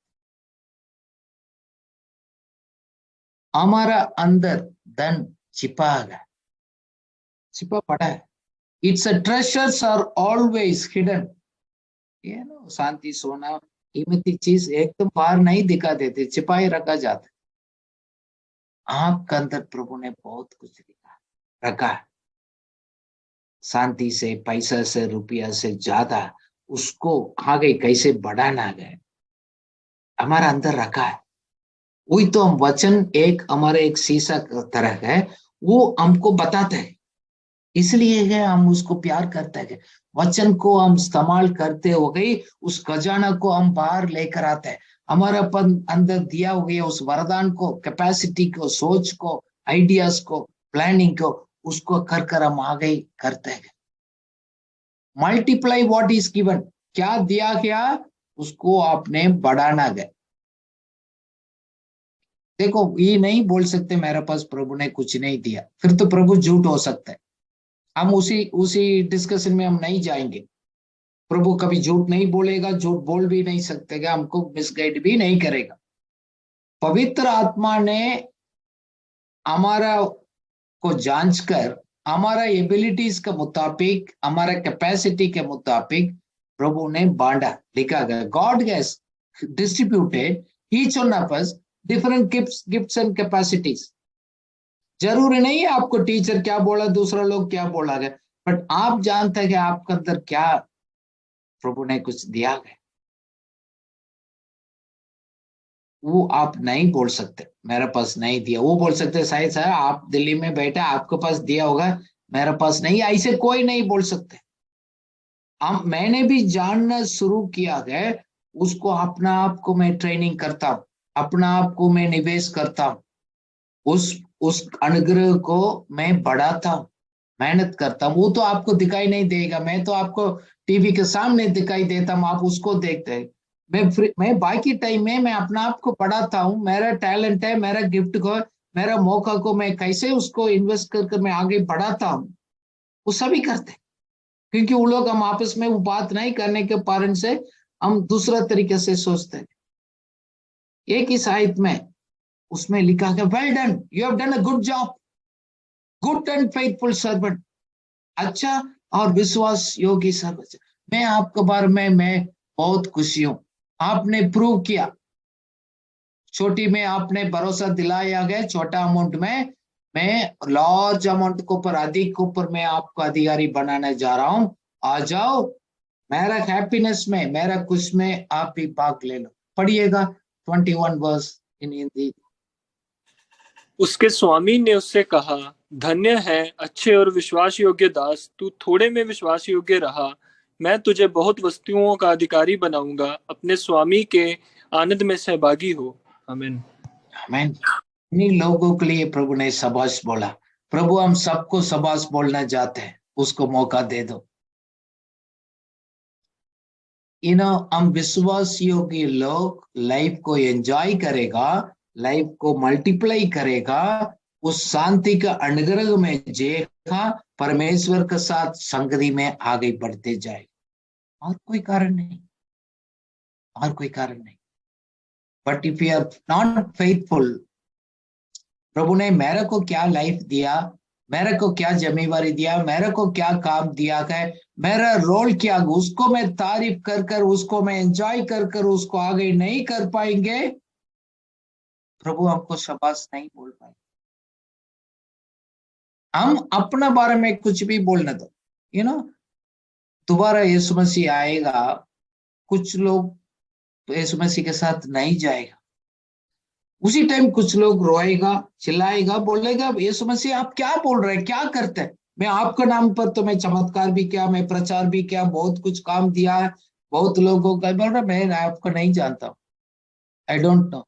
हमारा अंदर धन छिपा है, छिपा पड़ा है। It's a treasures are always hidden. ये ना शांति, सोना, कीमती चीज एकदम बाहर नहीं दिखा देते, छिपाए रखा जाता है। आपके अंदर प्रभु ने बहुत कुछ रखा है। शांति से, पैसा से, रुपया से ज्यादा उसको आगे कैसे बढ़ाना है, हमारा अंदर रखा है। वही तो हम वचन एक हमारे एक शीशा की तरह है, वो हमको बताते हैं। इसलिए है हम उसको प्यार करते हैं। वचन को हम इस्तेमाल करते हो गई, उस खजाना को हम बाहर लेकर आते हैं। हमारा अंदर दिया हो गया उस वरदान को, कैपेसिटी को, सोच को, आइडियाज को, प्लानिंग को, उसको कर कर हम आगे करते हैं। मल्टीप्लाई व्हाट इज गिवन, क्या दिया गया उसको आपने बढ़ाना गया। देखो ये नहीं बोल सकते मेरे पास प्रभु ने कुछ नहीं दिया, फिर तो प्रभु झूठ हो सकता है। हम उसी उसी डिस्कशन में हम नहीं जाएंगे। प्रभु कभी झूठ नहीं बोलेगा, झूठ बोल भी नहीं सकते, हमको मिसगाइड भी नहीं करेगा। पवित्र आत्मा ने हमारा को जांच कर हमारा एबिलिटीज के मुताबिक, हमारा कैपेसिटी के मुताबिक प्रभु ने बांटा। लिखा गया God has distributed each one of us different gifts and capacities. जरूरी नहीं है आपको टीचर क्या बोला, दूसरा लोग क्या बोला गया, बट आप जानते हैं कि आपके अंदर क्या प्रभु ने कुछ दिया है। वो आप नहीं बोल सकते मेरे पास नहीं दिया। वो बोल सकते शायद सर आप दिल्ली में बैठे आपके पास दिया होगा, मेरे पास नहीं, ऐसे कोई नहीं बोल सकते। हम मैंने भी जानना शुरू किया है, उसको अपना आप को मैं ट्रेनिंग करता हूँ, अपना आप को मैं निवेश करता हूँ, उस अनुग्रह को मैं बढ़ाता हूँ, मेहनत करता हूँ। वो तो आपको दिखाई नहीं देगा, मैं तो आपको टीवी के सामने दिखाई देता हूँ, आप उसको देखते हैं। मैं बाकी टाइम में मैं अपना आप को बढ़ाता हूँ। मेरा टैलेंट है, मेरा गिफ्ट को, मेरा मौका को मैं कैसे उसको इन्वेस्ट करके मैं आगे बढ़ाता हूँ, वो सभी करते हैं। क्योंकि वो लोग, हम आपस में वो बात नहीं करने के कारण से हम दूसरा तरीके से सोचते हैं। एक ही साहित्य में उसमें लिखा है well done, you have done a good job, good and faithful servant. अच्छा और विश्वास योगी सर्वोच्च। मैं आपके बारे में मैं बहुत खुशी हूं, आपने प्रूव किया। छोटी में आपने भरोसा दिलाया गया, छोटा अमाउंट में मैं लार्ज अमाउंट के ऊपर, अधिक के ऊपर मैं आपको अधिकारी बनाने जा रहा हूं। आ जाओ मेरा हैप्पीनेस में, मेरा खुश में आप भी भाग ले लो। पढ़िएगा 21 वर्स इन हिंदी। उसके स्वामी ने उससे कहा, धन्य है अच्छे और विश्वास योग्य दास, तू थोड़े में विश्वास योग्य रहा, मैं तुझे बहुत वस्तुओं का अधिकारी बनाऊंगा, अपने स्वामी के आनंद में सहभागी हो। आमीन। आमीन। इन्हीं लोगों के लिए प्रभु ने शाबाश बोला। प्रभु हम सबको शाबाश बोलना चाहते हैं, उसको मौका दे दो। हम विश्वास योग्य लोग लाइफ को एंजॉय करेगा, लाइफ को मल्टीप्लाई करेगा, उस शांति का अनुग्रह में जेगा, परमेश्वर के साथ संगति में आगे बढ़ते जाए। और कोई कारण नहीं, और कोई कारण नहीं। But if you are not faithful, प्रभु ने मेरे को क्या लाइफ दिया, मेरे को क्या जिम्मेवारी दिया, मेरे को क्या काम दिया है, मेरा रोल क्या, उसको मैं तारीफ कर कर, उसको मैं एंजॉय कर कर उसको आगे नहीं कर पाएंगे, प्रभु हमको शाबाश नहीं बोल पाएंगे। हम अपना बारे में कुछ भी बोलने दो, दोबारा यीशु मसीह आएगा, कुछ लोग यीशु मसीह के साथ नहीं जाएगा। उसी टाइम कुछ लोग रोएगा, चिल्लाएगा, बोलेगा यीशु मसीह आप क्या बोल रहे हैं, क्या करते हैं, मैं आपके नाम पर तो मैं चमत्कार भी किया, मैं प्रचार भी किया, बहुत कुछ काम दिया है, बहुत लोगों का, बोल रहा मैं आपको नहीं जानता हूँ, आई डोंट नो।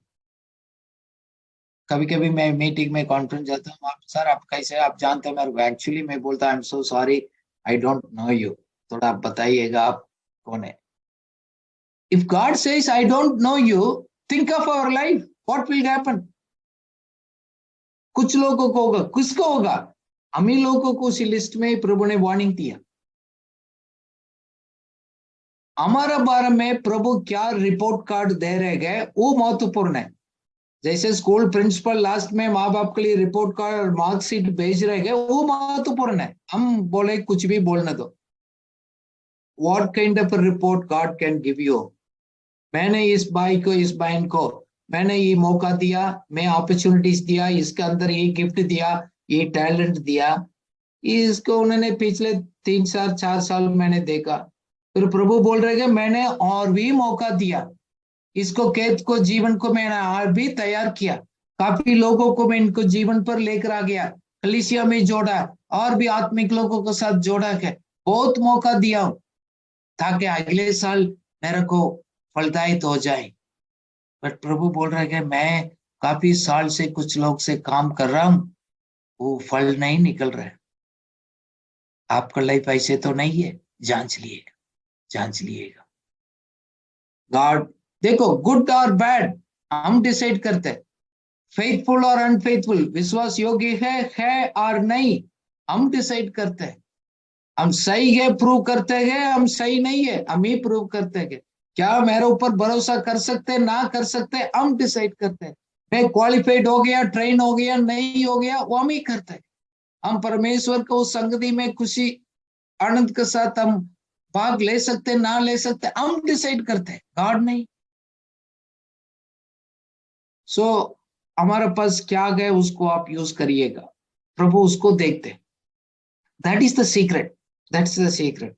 कभी कभी मैं मीटिंग में कॉन्फ्रेंस जाता हूँ, आप सर आप कैसे, आप जानते हैं मेरे को, एक्चुअली मैं बोलता I am so sorry, I don't know you, थोड़ा आप बताइएगा आप कौन है। If God says I don't know you, think of our life, what will happen. कुछ लोगों को होगा, किसको होगा, हम ही लोगों को उसी लिस्ट में प्रभु ने वार्निंग दिया। हमारा बारे में प्रभु क्या रिपोर्ट कार्ड दे रहे गए वो महत्वपूर्ण है। जैसे स्कूल प्रिंसिपल लास्ट में माँ बाप के लिए रिपोर्ट कार्ड मार्कशीट भेज रहे हैं, वो महत्वपूर्ण है। हम बोले कुछ भी बोलने दो। What kind of report God can give you? मैंने इस भाई को, इस बहन को मैंने ये मौका दिया, मैं अपॉर्चुनिटीज दिया, इसके अंदर ये गिफ्ट दिया, ये टैलेंट दिया, इसको उन्होंने पिछले 3 4 4 साल मैंने देखा। फिर प्रभु बोल रहे कि मैंने और भी मौका दिया, इसको कैद को जीवन को मैंने और भी तैयार किया, काफी लोगों को मैं इनको जीवन पर लेकर आ गया, कलीसिया में जोड़ा, और भी आत्मिक लोगों के साथ जोड़ा है, बहुत मौका दिया ताकि अगले साल मेरे को फलदायित हो जाए। बट प्रभु बोल रहे हैं कि मैं काफी साल से कुछ लोग से काम कर रहा हूं, वो फल नहीं निकल रहा है। आपका लाइफ ऐसे तो नहीं है, जांच लिएगा, जांच लिएगा। गॉड, देखो गुड और बैड हम डिसाइड करते हैं, फेथफुल और अनफेथफुल, विश्वास योग्य है और नहीं, हम डिसाइड करते हैं। हम सही है प्रूव करते हैं, हम सही नहीं है हम ही प्रूव करते हैं। क्या मेरे ऊपर भरोसा कर सकते ना कर सकते, हम डिसाइड करते हैं। मैं क्वालिफाइड हो गया, ट्रेन हो गया, नहीं हो गया, वो हम ही करते हैं। हम परमेश्वर को उस संगति में खुशी आनंद के साथ हम भाग ले सकते ना ले सकते, हम डिसाइड करते हैं, गॉड नहीं। सो हमारे पास क्या है उसको आप यूज करिएगा, प्रभु उसको देखते। That is the secret, that's the secret.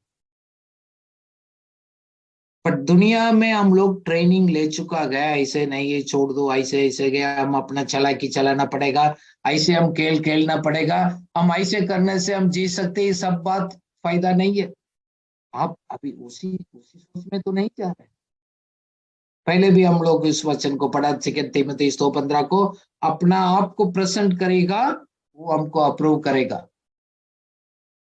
पर दुनिया में हम लोग ट्रेनिंग ले चुका गया, ऐसे नहीं है छोड़ दो, ऐसे ऐसे गया, हम अपना चालाकी चलाना पड़ेगा, ऐसे हम खेल खेलना पड़ेगा, हम ऐसे करने से हम जी सकते हैं, सब बात फायदा नहीं है। आप अभी उसी उसी सोच में तो नहीं जा रहे। पहले भी हम लोग इस वचन को पढ़ा, 2 तीमुथी 2:15 को, अपना आप को प्रेजेंट करेगा, वो हमको अप्रूव करेगा।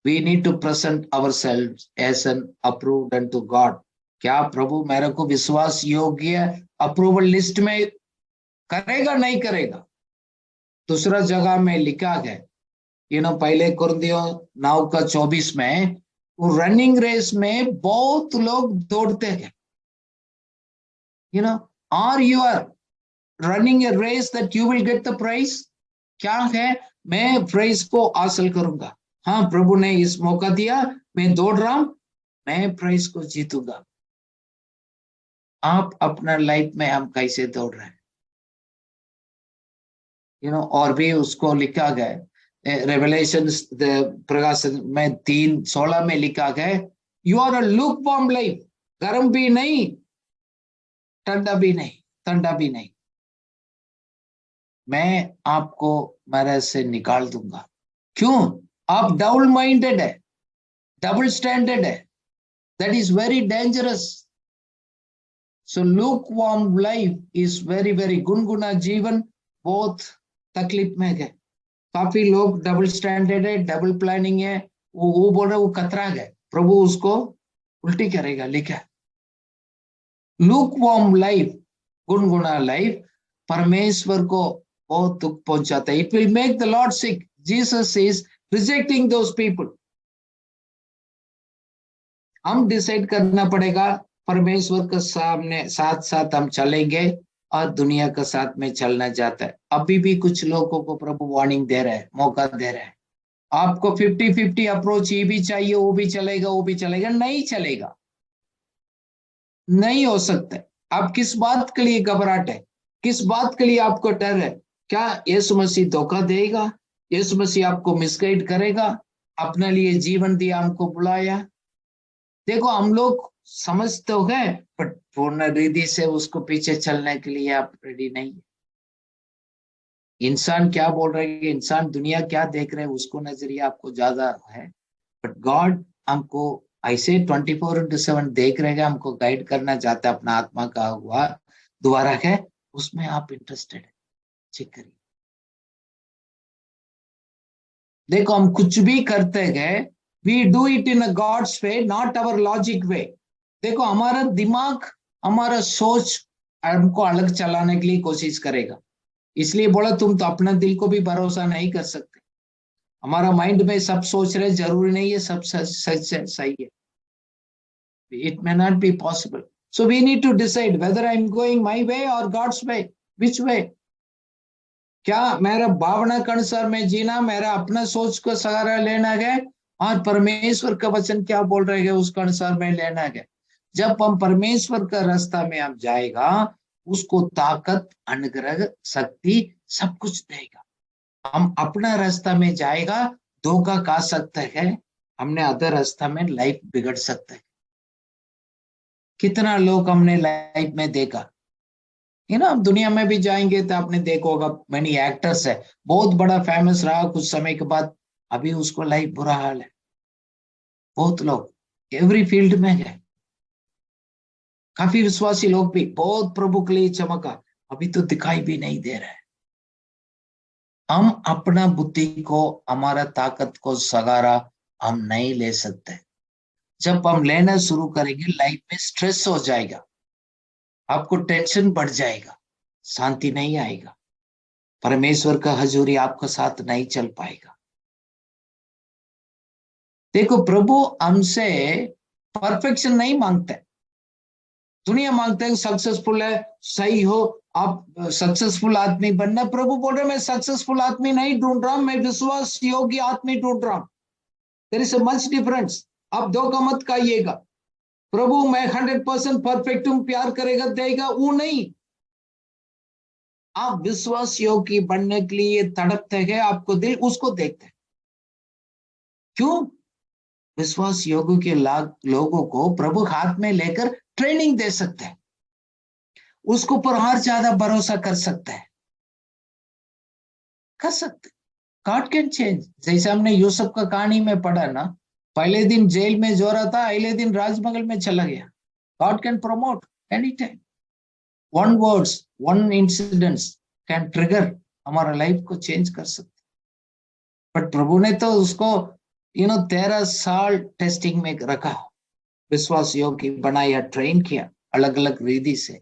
We need to present ourselves as an approved unto God. क्या प्रभु मेरे को विश्वास योग्य अप्रूवल लिस्ट में करेगा नहीं करेगा? दूसरा जगह में लिखा है, पहले कुरिन्थियों 9:24 में, वो रनिंग रेस में बहुत लोग दौड़ते हैं। Are you are running a race that you will get the prize? क्या है, मैं प्राइज को हासिल करूंगा। हाँ, प्रभु ने इस मौका दिया, मैं दौड़ रहा हूं, मैं प्राइज को जीतूंगा। आप अपना लाइफ में हम कैसे दौड़ रहे हैं? और भी उसको लिखा गया, रेवलेशन प्रकाशन में 3:16 में लिखा गया, you are a lukewarm life, गर्म भी नहीं, ठंडा भी नहीं, ठंडा भी नहीं, मैं आपको मेरे से निकाल दूंगा। क्यों? आप डबल माइंडेड है, डबल स्टैंडर्ड है, that is very dangerous. So look warm life is very very, गुनगुना जीवन बहुत तकलीफ में है। काफी लोग डबल स्टैंडर्ड है, डबल प्लानिंग है, वो बोल रहे वो कतरा गए, प्रभु उसको उल्टी करेगा। लिखा लूक वार्म लाइफ, गुनगुना लाइफ परमेश्वर को बहुत दुख पहुंचाता है। It will make the Lord sick. Jesus is rejecting those people. हम डिसाइड करना पड़ेगा, परमेश्वर के सामने साथ साथ हम चलेंगे और दुनिया के साथ में चलना चाहता है। अभी भी कुछ लोगों को प्रभु वार्निंग दे रहा है, मौका दे रहा है, आपको 50-50 अप्रोच, ये भी चाहिए, वो भी चलेगा, वो भी चलेगा, नहीं चलेगा, नहीं हो सकता। आप किस बात के लिए घबराहट है, किस बात के लिए आपको डर है? क्या यीशु मसीह धोखा देगा? यीशु मसीह आपको मिसगाइड करेगा? अपने लिए जीवन दिया, हमको बुलाया। देखो हम लोग समझ तो है, बट पूर्ण रीति से उसको पीछे चलने के लिए आप रेडी नहीं है। इंसान क्या बोल रहे हैं, इंसान दुनिया क्या देख रहे हैं, उसको नजरिया आपको ज्यादा है, बट गॉड हमको ऐसे 24/7 देख रहे हैं, हमको गाइड करना चाहता है, अपना आत्मा का हुआ द्वारा है, उसमें आप इंटरेस्टेड है, चेक करिए। देखो हम कुछ भी करते हैं, we do it in a God's way, not our logic way. देखो हमारा दिमाग, हमारा सोच हमको अलग चलाने के लिए कोशिश करेगा। इसलिए बोला तुम तो अपना दिल को भी भरोसा नहीं कर सकते। हमारा माइंड में सब सोच रहे, जरूरी नहीं है सब सच सही है। It may not be possible. So we need to decide whether I'm going my way or God's way. Which way? क्या मेरा भावना के अनुसार में जीना, मेरा अपना सोच को सहारा लेना है, और परमेश्वर का वचन क्या बोल रहे हैं उसके अनुसार में लेना है। जब हम परमेश्वर का रास्ता में हम जाएगा, उसको ताकत, अनुग्रह, शक्ति सब कुछ देगा। हम अपना रास्ता में जाएगा, धोखा खा सकते हैं, हमने अदर रास्ता में लाइफ बिगड़ सकता है। कितना लोग हमने लाइफ में देखा, हम दुनिया में भी जाएंगे तो आपने देखा होगा, मैनी एक्टर्स है, बहुत बड़ा फेमस रहा, कुछ समय के बाद अभी उसको लाइफ बुरा हाल है। बहुत लोग एवरी फील्ड में है, काफी विश्वासी लोग भी बहुत प्रभु के लिए चमका, अभी तो दिखाई भी नहीं दे रहा है। हम अपना बुद्धि को, हमारा ताकत को सगारा हम नहीं ले सकते। जब हम लेना शुरू करेंगे, लाइफ में स्ट्रेस हो जाएगा, आपको टेंशन बढ़ जाएगा, शांति नहीं आएगा, परमेश्वर का हजूरी आपका साथ नहीं चल पाएगा। देखो, प्रभु हमसे परफेक्शन नहीं मांगते। दुनिया मांगते हैं सक्सेसफुल है, सही हो, आप सक्सेसफुल आदमी बनना। प्रभु बोल रहे मैं सक्सेसफुल आदमी नहीं ढूंढ रहा हूं, मैं विश्वास योग्य आदमी ढूंढ रहा हूं। There is a much difference. आप धोखा मत खाइएगा। प्रभु मैं 100% परफेक्ट हूं, प्यार करेगा देगा, वो नहीं। आप विश्वास योग्य बनने के लिए तड़पते हैं, आपको दिल उसको देखते हैं। क्यों? विश्वास योग्य के लोगों को प्रभु हाथ में लेकर ट्रेनिंग दे सकते हैं, उसको पर और ज्यादा भरोसा कर सकते हैं, कर सकते। God can change. जैसे हमने यूसुफ का कहानी में पढ़ा ना, पहले दिन जेल में जो रहा था, अगले दिन राजमहल में चला गया। God can promote any time. One words, one incidents can trigger हमारा लाइफ को चेंज कर सकते। बट प्रभु ने तो उसको 13 साल टेस्टिंग में रखा, विश्वास योग्य बनाया, ट्रेन किया अलग अलग विधि से।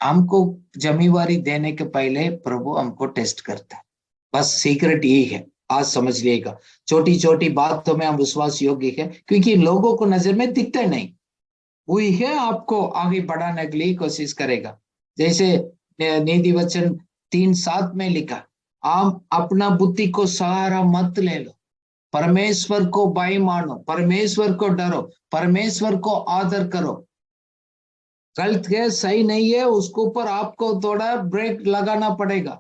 हमको जिम्मेवारी देने के पहले प्रभु हमको टेस्ट करता है। बस सीक्रेट यही है, आज समझ लीजिएगा। छोटी छोटी बातों में हम विश्वास योग्य है, क्योंकि लोगों को नजर में दिखता नहीं, वही है आपको आगे बढ़ाने के लिए कोशिश करेगा। जैसे नीति वचन 3:7 में लिखा, आप अपना बुद्धि को सहारा मत ले लो, परमेश्वर को भय मानो, परमेश्वर को डरो, परमेश्वर को आदर करो। गलत है, सही नहीं है, उसके ऊपर आपको थोड़ा ब्रेक लगाना पड़ेगा।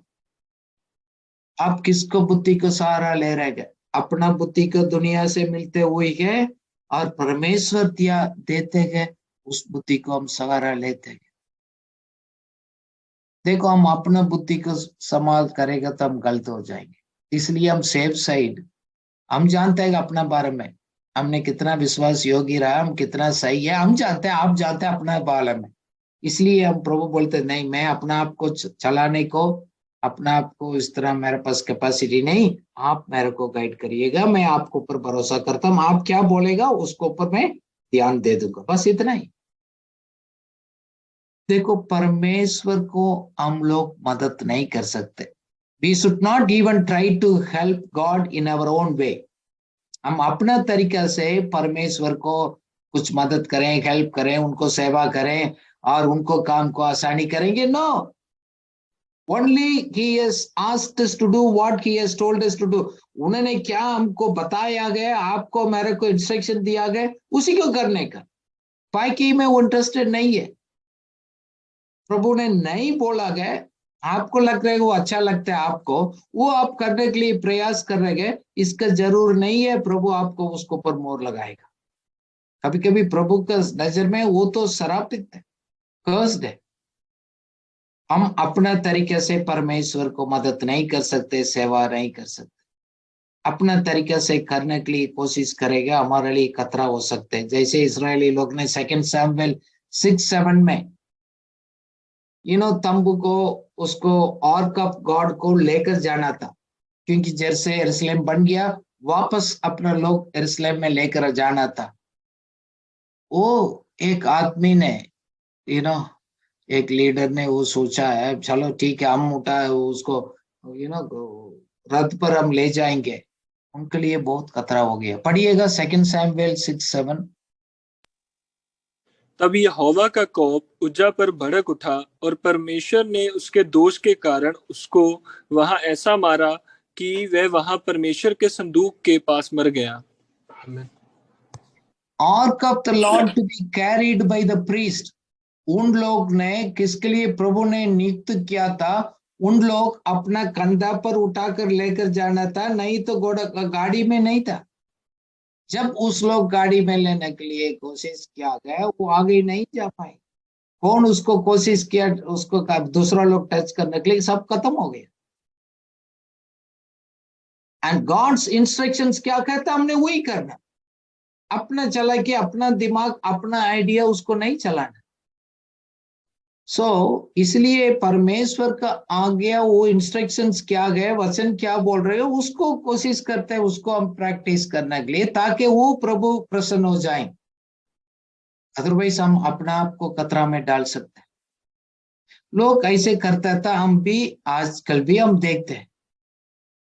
आप किसको बुद्धि को सहारा ले रहे हैं? अपना बुद्धि को दुनिया से मिलते हुए है, और परमेश्वर दिया देते हैं, उस बुद्धि को हम सहारा लेते हैं। देखो, हम अपना बुद्धि को संभाल करेगा तो हम गलत हो जाएंगे। इसलिए हम सेफ साइड, हम जानते हैं अपना बारे में, हमने कितना विश्वास योग्य रहा, हम कितना सही है, हम जानते हैं, आप जानते हैं अपना बारे में। इसलिए हम प्रभु बोलते नहीं, मैं अपना आप को चलाने को, अपना आप को इस तरह मेरे पास कैपेसिटी नहीं, आप मेरे को गाइड करिएगा, मैं आपको ऊपर भरोसा करता हूँ, आप क्या बोलेगा उसको ऊपर मैं ध्यान दे दूंगा, बस इतना ही। देखो, परमेश्वर को हम लोग मदद नहीं कर सकते। We should not even try to help God in our own way. हम अपना तरीका से परमेश्वर को कुछ मदद करें, हेल्प करें, उनको सेवा करें और उनको काम को आसानी करेंगे, no. Only he has asked us to do what he has told us to do. उन्होंने क्या हमको बताया गया, आपको मेरे को इंस्ट्रक्शन दिया गया, उसी को करने का। बाकी में वो इंटरेस्टेड नहीं है। प्रभु ने नहीं बोला गया, आपको लग रहा है वो अच्छा लगता है आपको, वो आप करने के लिए प्रयास कर रहे हैं, इसका जरूर नहीं है प्रभु आपको उसको पर मोहर लगाएगा। कभी कभी प्रभु का नजर में वो तो शरापित है, कर्स्ड है। हम अपना तरीके से परमेश्वर को मदद नहीं कर सकते, सेवा नहीं कर सकते। अपना तरीके से करने के लिए कोशिश करेगा, हमारे लिए खतरा हो सकते हैं। जैसे इस्राएली लोग ने 2 शमूएल 6:7 में तंबू को, उसको और कप गॉड को लेकर जाना था, क्योंकि जैसे यरूशलेम बन गया, वापस अपना लोग यरूशलेम में लेकर जाना था। वो एक आदमी ने, यू नो एक लीडर ने वो सोचा है, चलो ठीक है, हम उठा उसको, यू नो रथ पर हम ले जाएंगे। उनके लिए बहुत खतरा हो गया। पढ़िएगा 2 शमूएल 6:7। तब यहोवा का कोप उज्जा पर भड़क उठा और परमेश्वर ने उसके दोष के कारण उसको वहां ऐसा मारा कि वह वहां परमेश्वर के संदूक के पास मर गया। आमीन। Ark of the Lord to be carried by the priest, उन लोग ने किसके लिए प्रभु ने नियुक्त किया था? उन लोग अपना कंधा पर उठाकर लेकर जाना था, नहीं तो घोड़ा गाड़ी में नहीं था। जब उस लोग गाड़ी में लेने के लिए कोशिश किया गया, वो आगे नहीं जा पाए। कौन उसको कोशिश किया, उसको दूसरा लोग टच करने के लिए, सब खत्म हो गया। एंड गॉड्स इंस्ट्रक्शंस क्या कहता, हमने वही करना। अपना चला कि अपना दिमाग, अपना आइडिया उसको नहीं चलाना। इसलिए परमेश्वर का आज्ञा, वो इंस्ट्रक्शंस क्या गए, वचन क्या बोल रहे हो, उसको कोशिश करते हैं, उसको हम प्रैक्टिस करने के लिए, ताकि वो प्रभु प्रसन्न हो जाए। अदरवाइज हम अपना आप को खतरा में डाल सकते हैं। लोग ऐसे करता था, हम भी आजकल भी हम देखते हैं।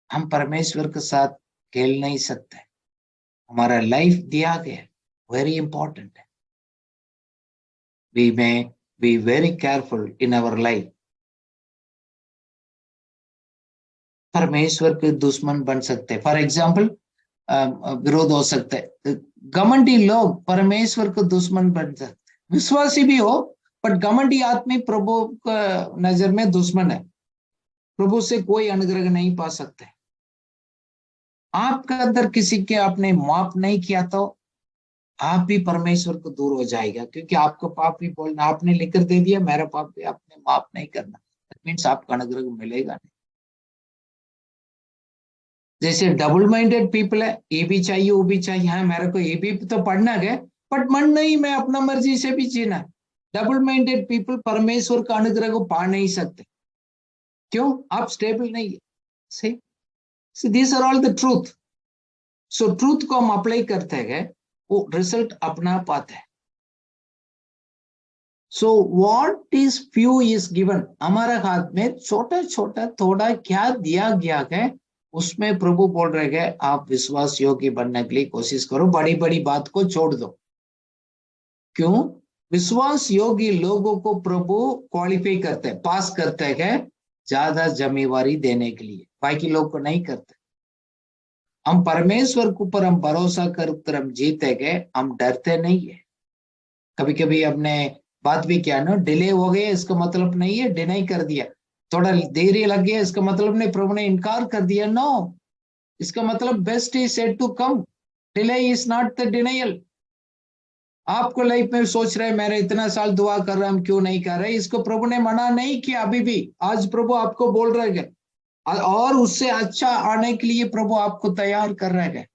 हम परमेश्वर के साथ खेल नहीं सकते। हमारा लाइफ दिया गया, वेरी इंपॉर्टेंट है। We may be very careful in our life. परमेश्वर के दुश्मन बन सकते हैं। फॉर एग्जाम्पल, विरोध हो सकते हैं। घमंडी लोग परमेश्वर को दुश्मन बन सकते हैं। विश्वासी भी हो, बट घमंडी आदमी प्रभु का नजर में दुश्मन है। प्रभु से कोई अनुग्रह नहीं पा सकते। आपका अंदर किसी के आपने माफ नहीं किया तो आप भी परमेश्वर को दूर हो जाएगा, क्योंकि आपको पाप भी बोलना, आपने लिखकर दे दिया मेरा पाप भी आपने माफ नहीं करना, दैट मीन्स आपका अनुग्रह मिलेगा नहीं। जैसे डबल माइंडेड पीपल है, ये भी चाहिए वो भी चाहिए, हाँ मेरे को ये भी तो पढ़ना है, बट मन नहीं, मैं अपना मर्जी से भी जीना। डबल माइंडेड पीपल परमेश्वर का अनुग्रह को पा नहीं सकते। क्यों? आप स्टेबल नहीं है। See this are all the truth. So truth को हम अप्लाई करते हैं, वो रिजल्ट अपना पाते हैं। So what is few is given, हमारे हाथ में छोटा छोटा थोड़ा क्या दिया गया है, उसमें प्रभु बोल रहे हैं आप विश्वास योग्य बनने के लिए कोशिश करो, बड़ी बड़ी बात को छोड़ दो। क्यों? विश्वास योग्य लोगों को प्रभु क्वालिफाई करते हैं, पास करते हैं ज्यादा जिम्मेवारी देने के लिए, बाकी लोग को नहीं करते। हम परमेश्वर के ऊपर हम भरोसा कर हम जीते गए, हम डरते नहीं है। कभी कभी हमने बात भी किया ना, डिले हो गया इसका मतलब नहीं है डिनाई कर दिया, थोड़ा देरी लग गया इसका मतलब नहीं प्रभु ने इनकार कर दिया। नो, इसका मतलब best is set to come, delay is not the denial. आपको लाइफ में सोच रहे मेरे इतना साल दुआ कर रहा हम क्यों नहीं कर रहे, इसको प्रभु ने मना नहीं किया अभी भी। आज प्रभु आपको बोल रहे हैं और उससे अच्छा आने के लिए प्रभु आपको तैयार कर रहे हैं।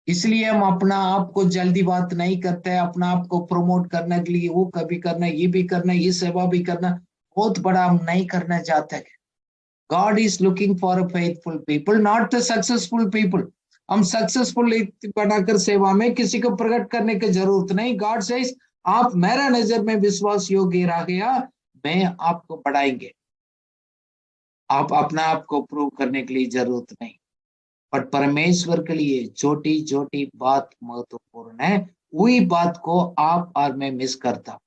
इसलिए हम अपना आप को जल्दी बात नहीं करते हैं, अपना आप को प्रमोट करने के लिए वो कभी करना, ये भी करना, ये सेवा भी करना, बहुत बड़ा हम नहीं करना चाहते। God is looking for a faithful people, not the successful people. हम सक्सेसफुल बनाकर सेवा में किसी को प्रकट करने की जरूरत नहीं। गॉड सेज आप मेरा नजर में विश्वास योग्य रह गया, मैं आपको बढ़ाएंगे। आप अपना आप को प्रूव करने के लिए जरूरत नहीं, पर परमेश्वर के लिए छोटी छोटी बात महत्वपूर्ण है। वही बात को आप और मैं मिस करता।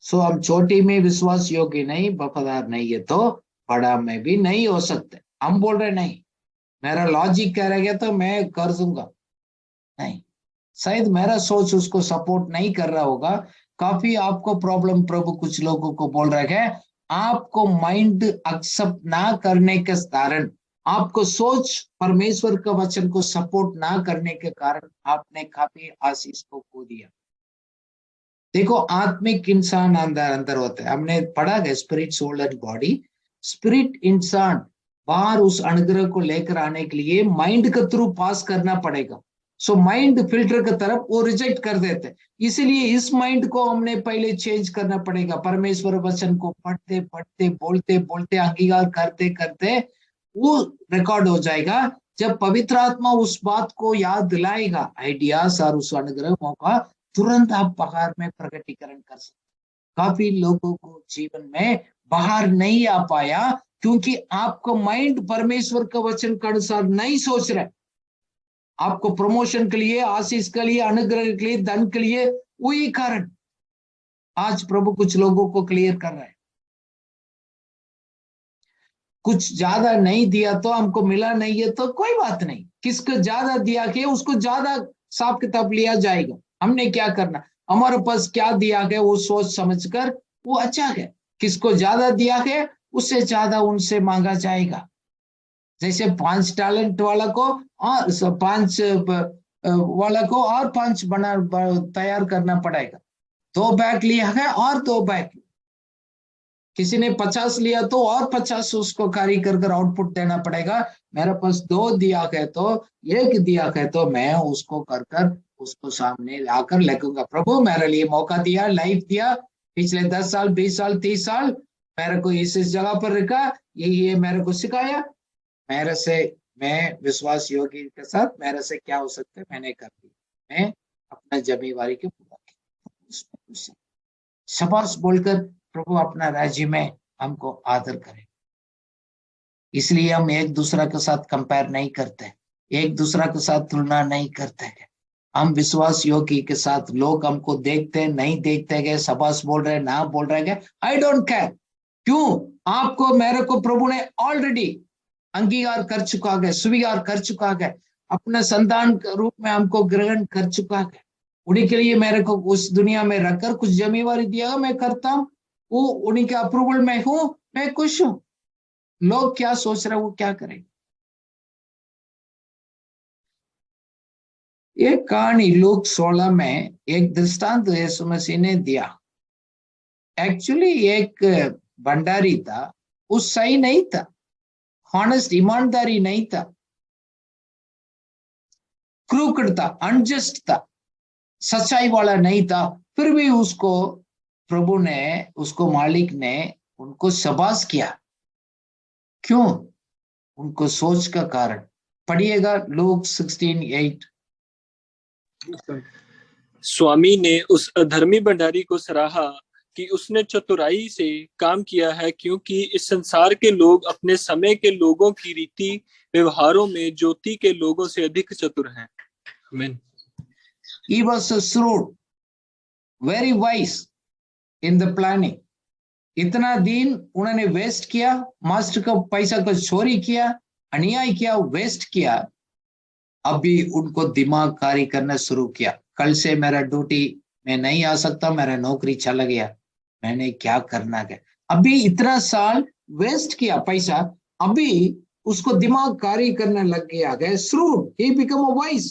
सो हम छोटी में विश्वास योग्य नहीं, वफादार नहीं है, तो बड़ा में भी नहीं हो सकते। हम बोल रहे नहीं, मेरा लॉजिक कह रहा तो मैं कर दूंगा, नहीं, शायद मेरा सोच उसको सपोर्ट नहीं कर रहा होगा। काफी आपको प्रॉब्लम प्रभु कुछ लोगों को बोल रहे हैं, आपको माइंड एक्सेप्ट ना करने के कारण, आपको सोच परमेश्वर का वचन को सपोर्ट ना करने के कारण आपने काफी आशीष को खो दिया। देखो, आत्मिक इंसान अंदर अंदर होता है, हमने पढ़ा है spirit soul and body. Spirit इंसान बाहर उस अनुग्रह को लेकर आने के लिए माइंड के थ्रू पास करना पड़ेगा। सो माइंड फिल्टर की तरफ वो रिजेक्ट कर देते हैं। इसीलिए इस माइंड को हमने पहले चेंज करना पड़ेगा। परमेश्वर वचन को पढ़ते पढ़ते बोलते बोलते अंगीकार करते करते वो रिकॉर्ड हो जाएगा। जब पवित्र आत्मा उस बात को याद दिलाएगा, आइडियाज और उस अनुग्रहों का, तुरंत आप बाहर में प्रकटीकरण कर सकते। काफी लोगों को जीवन में बाहर नहीं आ पाया क्योंकि आपका माइंड परमेश्वर का वचन के अनुसार नहीं सोच रहे। आपको प्रमोशन के लिए, आशीष के लिए, अनुग्रह के लिए, धन के लिए, वही कारण आज प्रभु कुछ लोगों को क्लियर कर रहा है। कुछ ज्यादा नहीं दिया तो हमको मिला नहीं है तो कोई बात नहीं, किसको ज्यादा दिया के उसको ज्यादा हिसाब किताब लिया जाएगा। हमने क्या करना, हमारे पास क्या दिया गया वो सोच समझकर वो अच्छा है। किसको ज्यादा दिया गया उससे ज्यादा उनसे मांगा जाएगा। जैसे 5 टैलेंट वाला को और 5 वाला को और 5 तैयार करना पड़ेगा। 2 बैग लिया है और 2 बैग, किसी ने 50 लिया तो और 50 उसको कार्य कर आउटपुट देना पड़ेगा। मेरे पास 2 दिया है तो 1 दिया है तो मैं उसको कर उसको सामने लाकर लगूंगा। प्रभु मेरे लिए मौका दिया, लाइफ दिया, पिछले 10 साल 20 साल 30 साल मेरे को इस जगह पर रखा, ये मेरे को सिखाया, मेरे से, मैं विश्वास योगी के साथ मेरे से क्या हो सकता है मैंने कर दिया, मैं अपना जिम्मेवारी को पूरा किया। शाबाश बोलकर प्रभु अपना राज्य में हमको आदर करे। इसलिए हम एक दूसरा के साथ कंपेयर नहीं करते, एक दूसरा के साथ तुलना नहीं करते हैं। हम विश्वास योगी के साथ, लोग हमको देखते नहीं देखते गए, शाबाश बोल रहे ना बोल रहे गए, आई डोंट केयर। क्यों? आपको मेरे को प्रभु ने ऑलरेडी अंगीकार कर चुका है, स्वीकार कर चुका है, अपने संतान के रूप में हमको ग्रहण कर चुका है। उन्हीं के लिए मेरे को उस दुनिया में रखकर कुछ जिम्मेवारी दिया, मैं करता हूँ, वो उन्हीं के अप्रूवल में हूं, मैं खुश हूं। लोग क्या सोच रहे वो क्या करें। एक कहानी लूक 16 में एक दृष्टांत यीशु मसीह ने दिया। एक्चुअली एक भंडारी था, वो सही नहीं था, हॉनेस्ट ईमानदारी नहीं था, क्रूकड था, अनजस्ट था, सच्चाई वाला नहीं था। फिर भी उसको प्रभु ने, उसको मालिक ने उनको शाबाश किया। क्यों? उनको सोच का कारण। पढ़िएगा लूक 16:8। स्वामी ने उस अधर्मी भंडारी को सराहा कि उसने चतुराई से काम किया है, क्योंकि इस संसार के लोग अपने समय के लोगों की रीति व्यवहारों में ज्योति के लोगों से अधिक चतुर हैं। आमीन। He was shrewd, very wise in the planning. इतना दिन उन्होंने वेस्ट किया, मास्टर का पैसा का चोरी किया, अन्याय किया, वेस्ट किया। अभी उनको दिमाग कार्य करना शुरू किया, कल से मेरा ड्यूटी में नहीं आ सकता, मेरा नौकरी चला गया, मैंने क्या करना है। अभी इतना साल वेस्ट किया पैसा, अभी उसको दिमाग कार्य करने लग गया है। shrewd, he become a wise,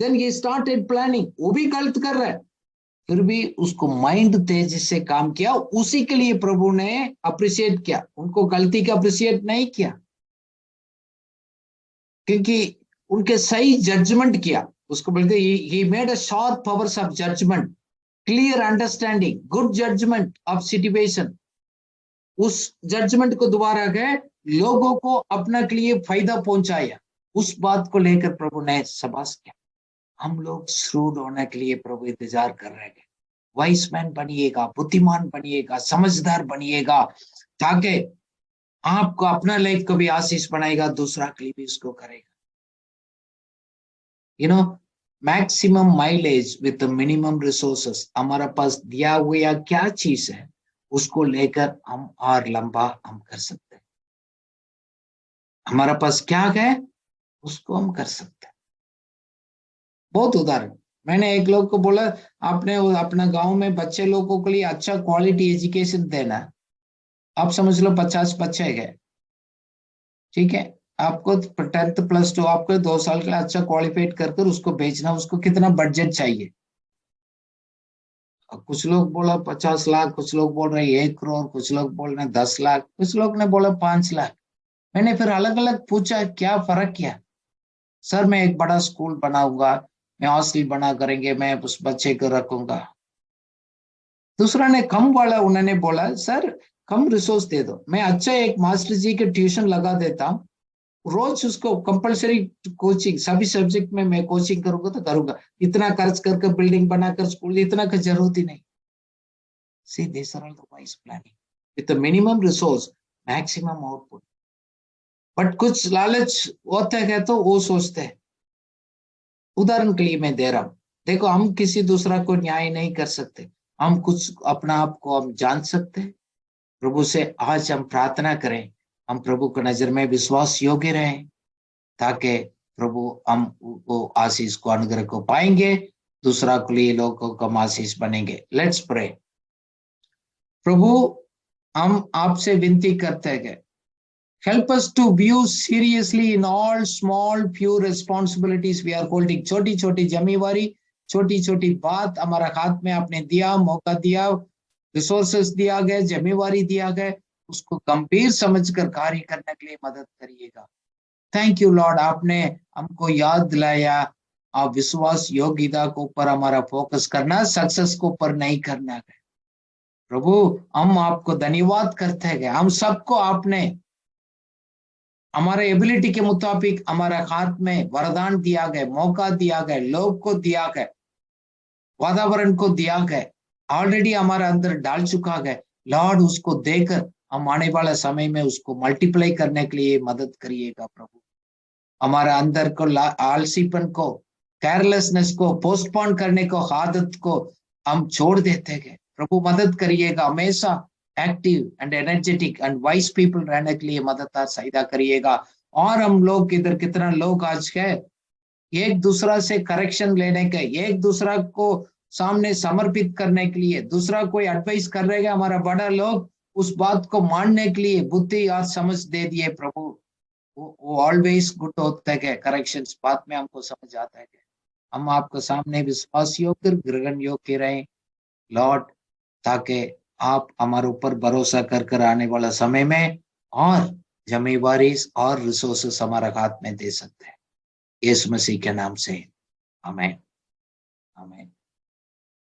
then he started planning। वो भी गलत कर रहा है, फिर भी उसको माइंड तेजी से काम किया। उसी के लिए प्रभु ने अप्रिशिएट किया, उनको गलती का अप्रिशिएट नहीं किया, क्योंकि उनके सही जजमेंट किया। उसको बोलते he made a sharp powers of judgement, clear understanding, good judgement of situation. उस जजमेंट को दोबारा गए, लोगों को अपना के लिए फायदा पहुंचाया। उस बात को लेकर प्रभु ने शाबाश किया। हम लोग श्रूड होने के लिए प्रभु इंतजार कर रहे हैं। वाइस मैन बनिएगा, बुद्धिमान बनिएगा, समझदार बनिएगा, ताकि आपको अपना लाइफ को भी आशीष बनाएगा, दूसरा के लिए भी उसको करेगा। Maximum mileage with minimum resources. हमारा पास दिया हुआ क्या चीज है उसको लेकर हम और लंबा हम कर सकते हैं। हमारा पास क्या है उसको हम कर सकते हैं। बहुत उदाहरण, मैंने एक लोग को बोला, आपने अपना गांव में बच्चे लोगों के लिए अच्छा क्वालिटी एजुकेशन देना, आप समझ लो 50 बच्चे गए, ठीक है, आपको 10th +2 आपको 2 साल के लिए अच्छा क्वालिफाइड कर उसको बेचना, उसको कितना बजट चाहिए। कुछ लोग बोला 50 लाख, कुछ लोग बोल रहे 1 करोड़, कुछ लोग बोल रहे 10 लाख, कुछ लोग ने बोला 5 लाख। मैंने फिर अलग अलग पूछा क्या फर्क किया। सर मैं एक बड़ा स्कूल बनाऊंगा, मैं हॉस्टल बना करेंगे, मैं उस बच्चे को रखूंगा। दूसरा ने कम वाला, उन्होंने बोला सर कम रिसोर्स दे दो, मैं अच्छा एक मास्टर जी के ट्यूशन लगा देता हूँ, रोज उसको कंपलसरी कोचिंग, सभी सब्जेक्ट में मैं कोचिंग करूंगा तो करूंगा, इतना खर्च करके बिल्डिंग बनाकर स्कूल, इतना की जरूरत ही नहीं। See, these are all the wise planning with the minimum resource, maximum output. But कुछ लालच होते हैं तो वो सोचते हैं उदाहरण के लिए मैं दे रहा हूँ, देखो हम किसी दूसरा को न्याय नहीं कर सकते, हम कुछ अपना आप को हम जान सकते हैं। प्रभु से आज हम प्रार्थना करें, हम प्रभु की नजर में विश्वास योग्य रहें, ताकि प्रभु हम वो आशीष को, अनुग्रह को पाएंगे, दूसरा के लिए लोगों को हम आशीष बनेंगे। Let's pray. प्रभु हम आपसे विनती करते हैं, help us to view seriously in all small few responsibilities we are holding। छोटी छोटी जिम्मेवारी, छोटी छोटी बात हमारा हाथ में आपने दिया, मौका दिया, रिसोर्सेस दिया गया, जिम्मेवारी दिया गया, उसको गंभीर समझकर कार्य करने के लिए मदद करिएगा। थैंक यू लॉर्ड, आपने हमको याद दिलाया, आप विश्वास योग्यता को ऊपर हमारा फोकस करना, सक्सेस को ऊपर नहीं करना है। प्रभु हम आपको धन्यवाद करते हैं, हम सबको आपने हमारे एबिलिटी के मुताबिक हमारे हाथ में वरदान दिया गया, मौका दिया गया, लोग को दिया गया, वातावरण को दिया गया, ऑलरेडी हमारे अंदर डाल चुका है लॉर्ड। उसको देकर हम आने वाले समय में उसको मल्टीप्लाई करने के लिए मदद करिएगा प्रभु। हमारे अंदर को आलसीपन को, केयरलेसनेस को, पोस्टपोन करने को, आदत को हम छोड़ देते हैं प्रभु। मदद करिएगा, हमेशा active and energetic and wise people रहने के लिए मदद सहायता करिएगा। और हम लोग इधर कितना लोग आज है एक दूसरा से करेक्शन लेने के, एक दूसरा को सामने समर्पित करने के लिए, दूसरा कोई एडवाइस कर रहे हैं हमारा बड़ा लोग उस बात को मानने के लिए बुद्धि और समझ दे दिए प्रभु। वो ऑलवेज गुड होता है, करेक्शन बात में हमको समझ आता है। हम आपके सामने विश्वास योग्य, ग्रहण योग्य रहे लॉर्ड, ताकि आप हमारे ऊपर भरोसा कर आने वाला समय में और जिम्मेवारी और रिसोर्सेस हमारे हाथ में दे सकते हैं। यीशु मसीह के नाम से आमीन, आमीन।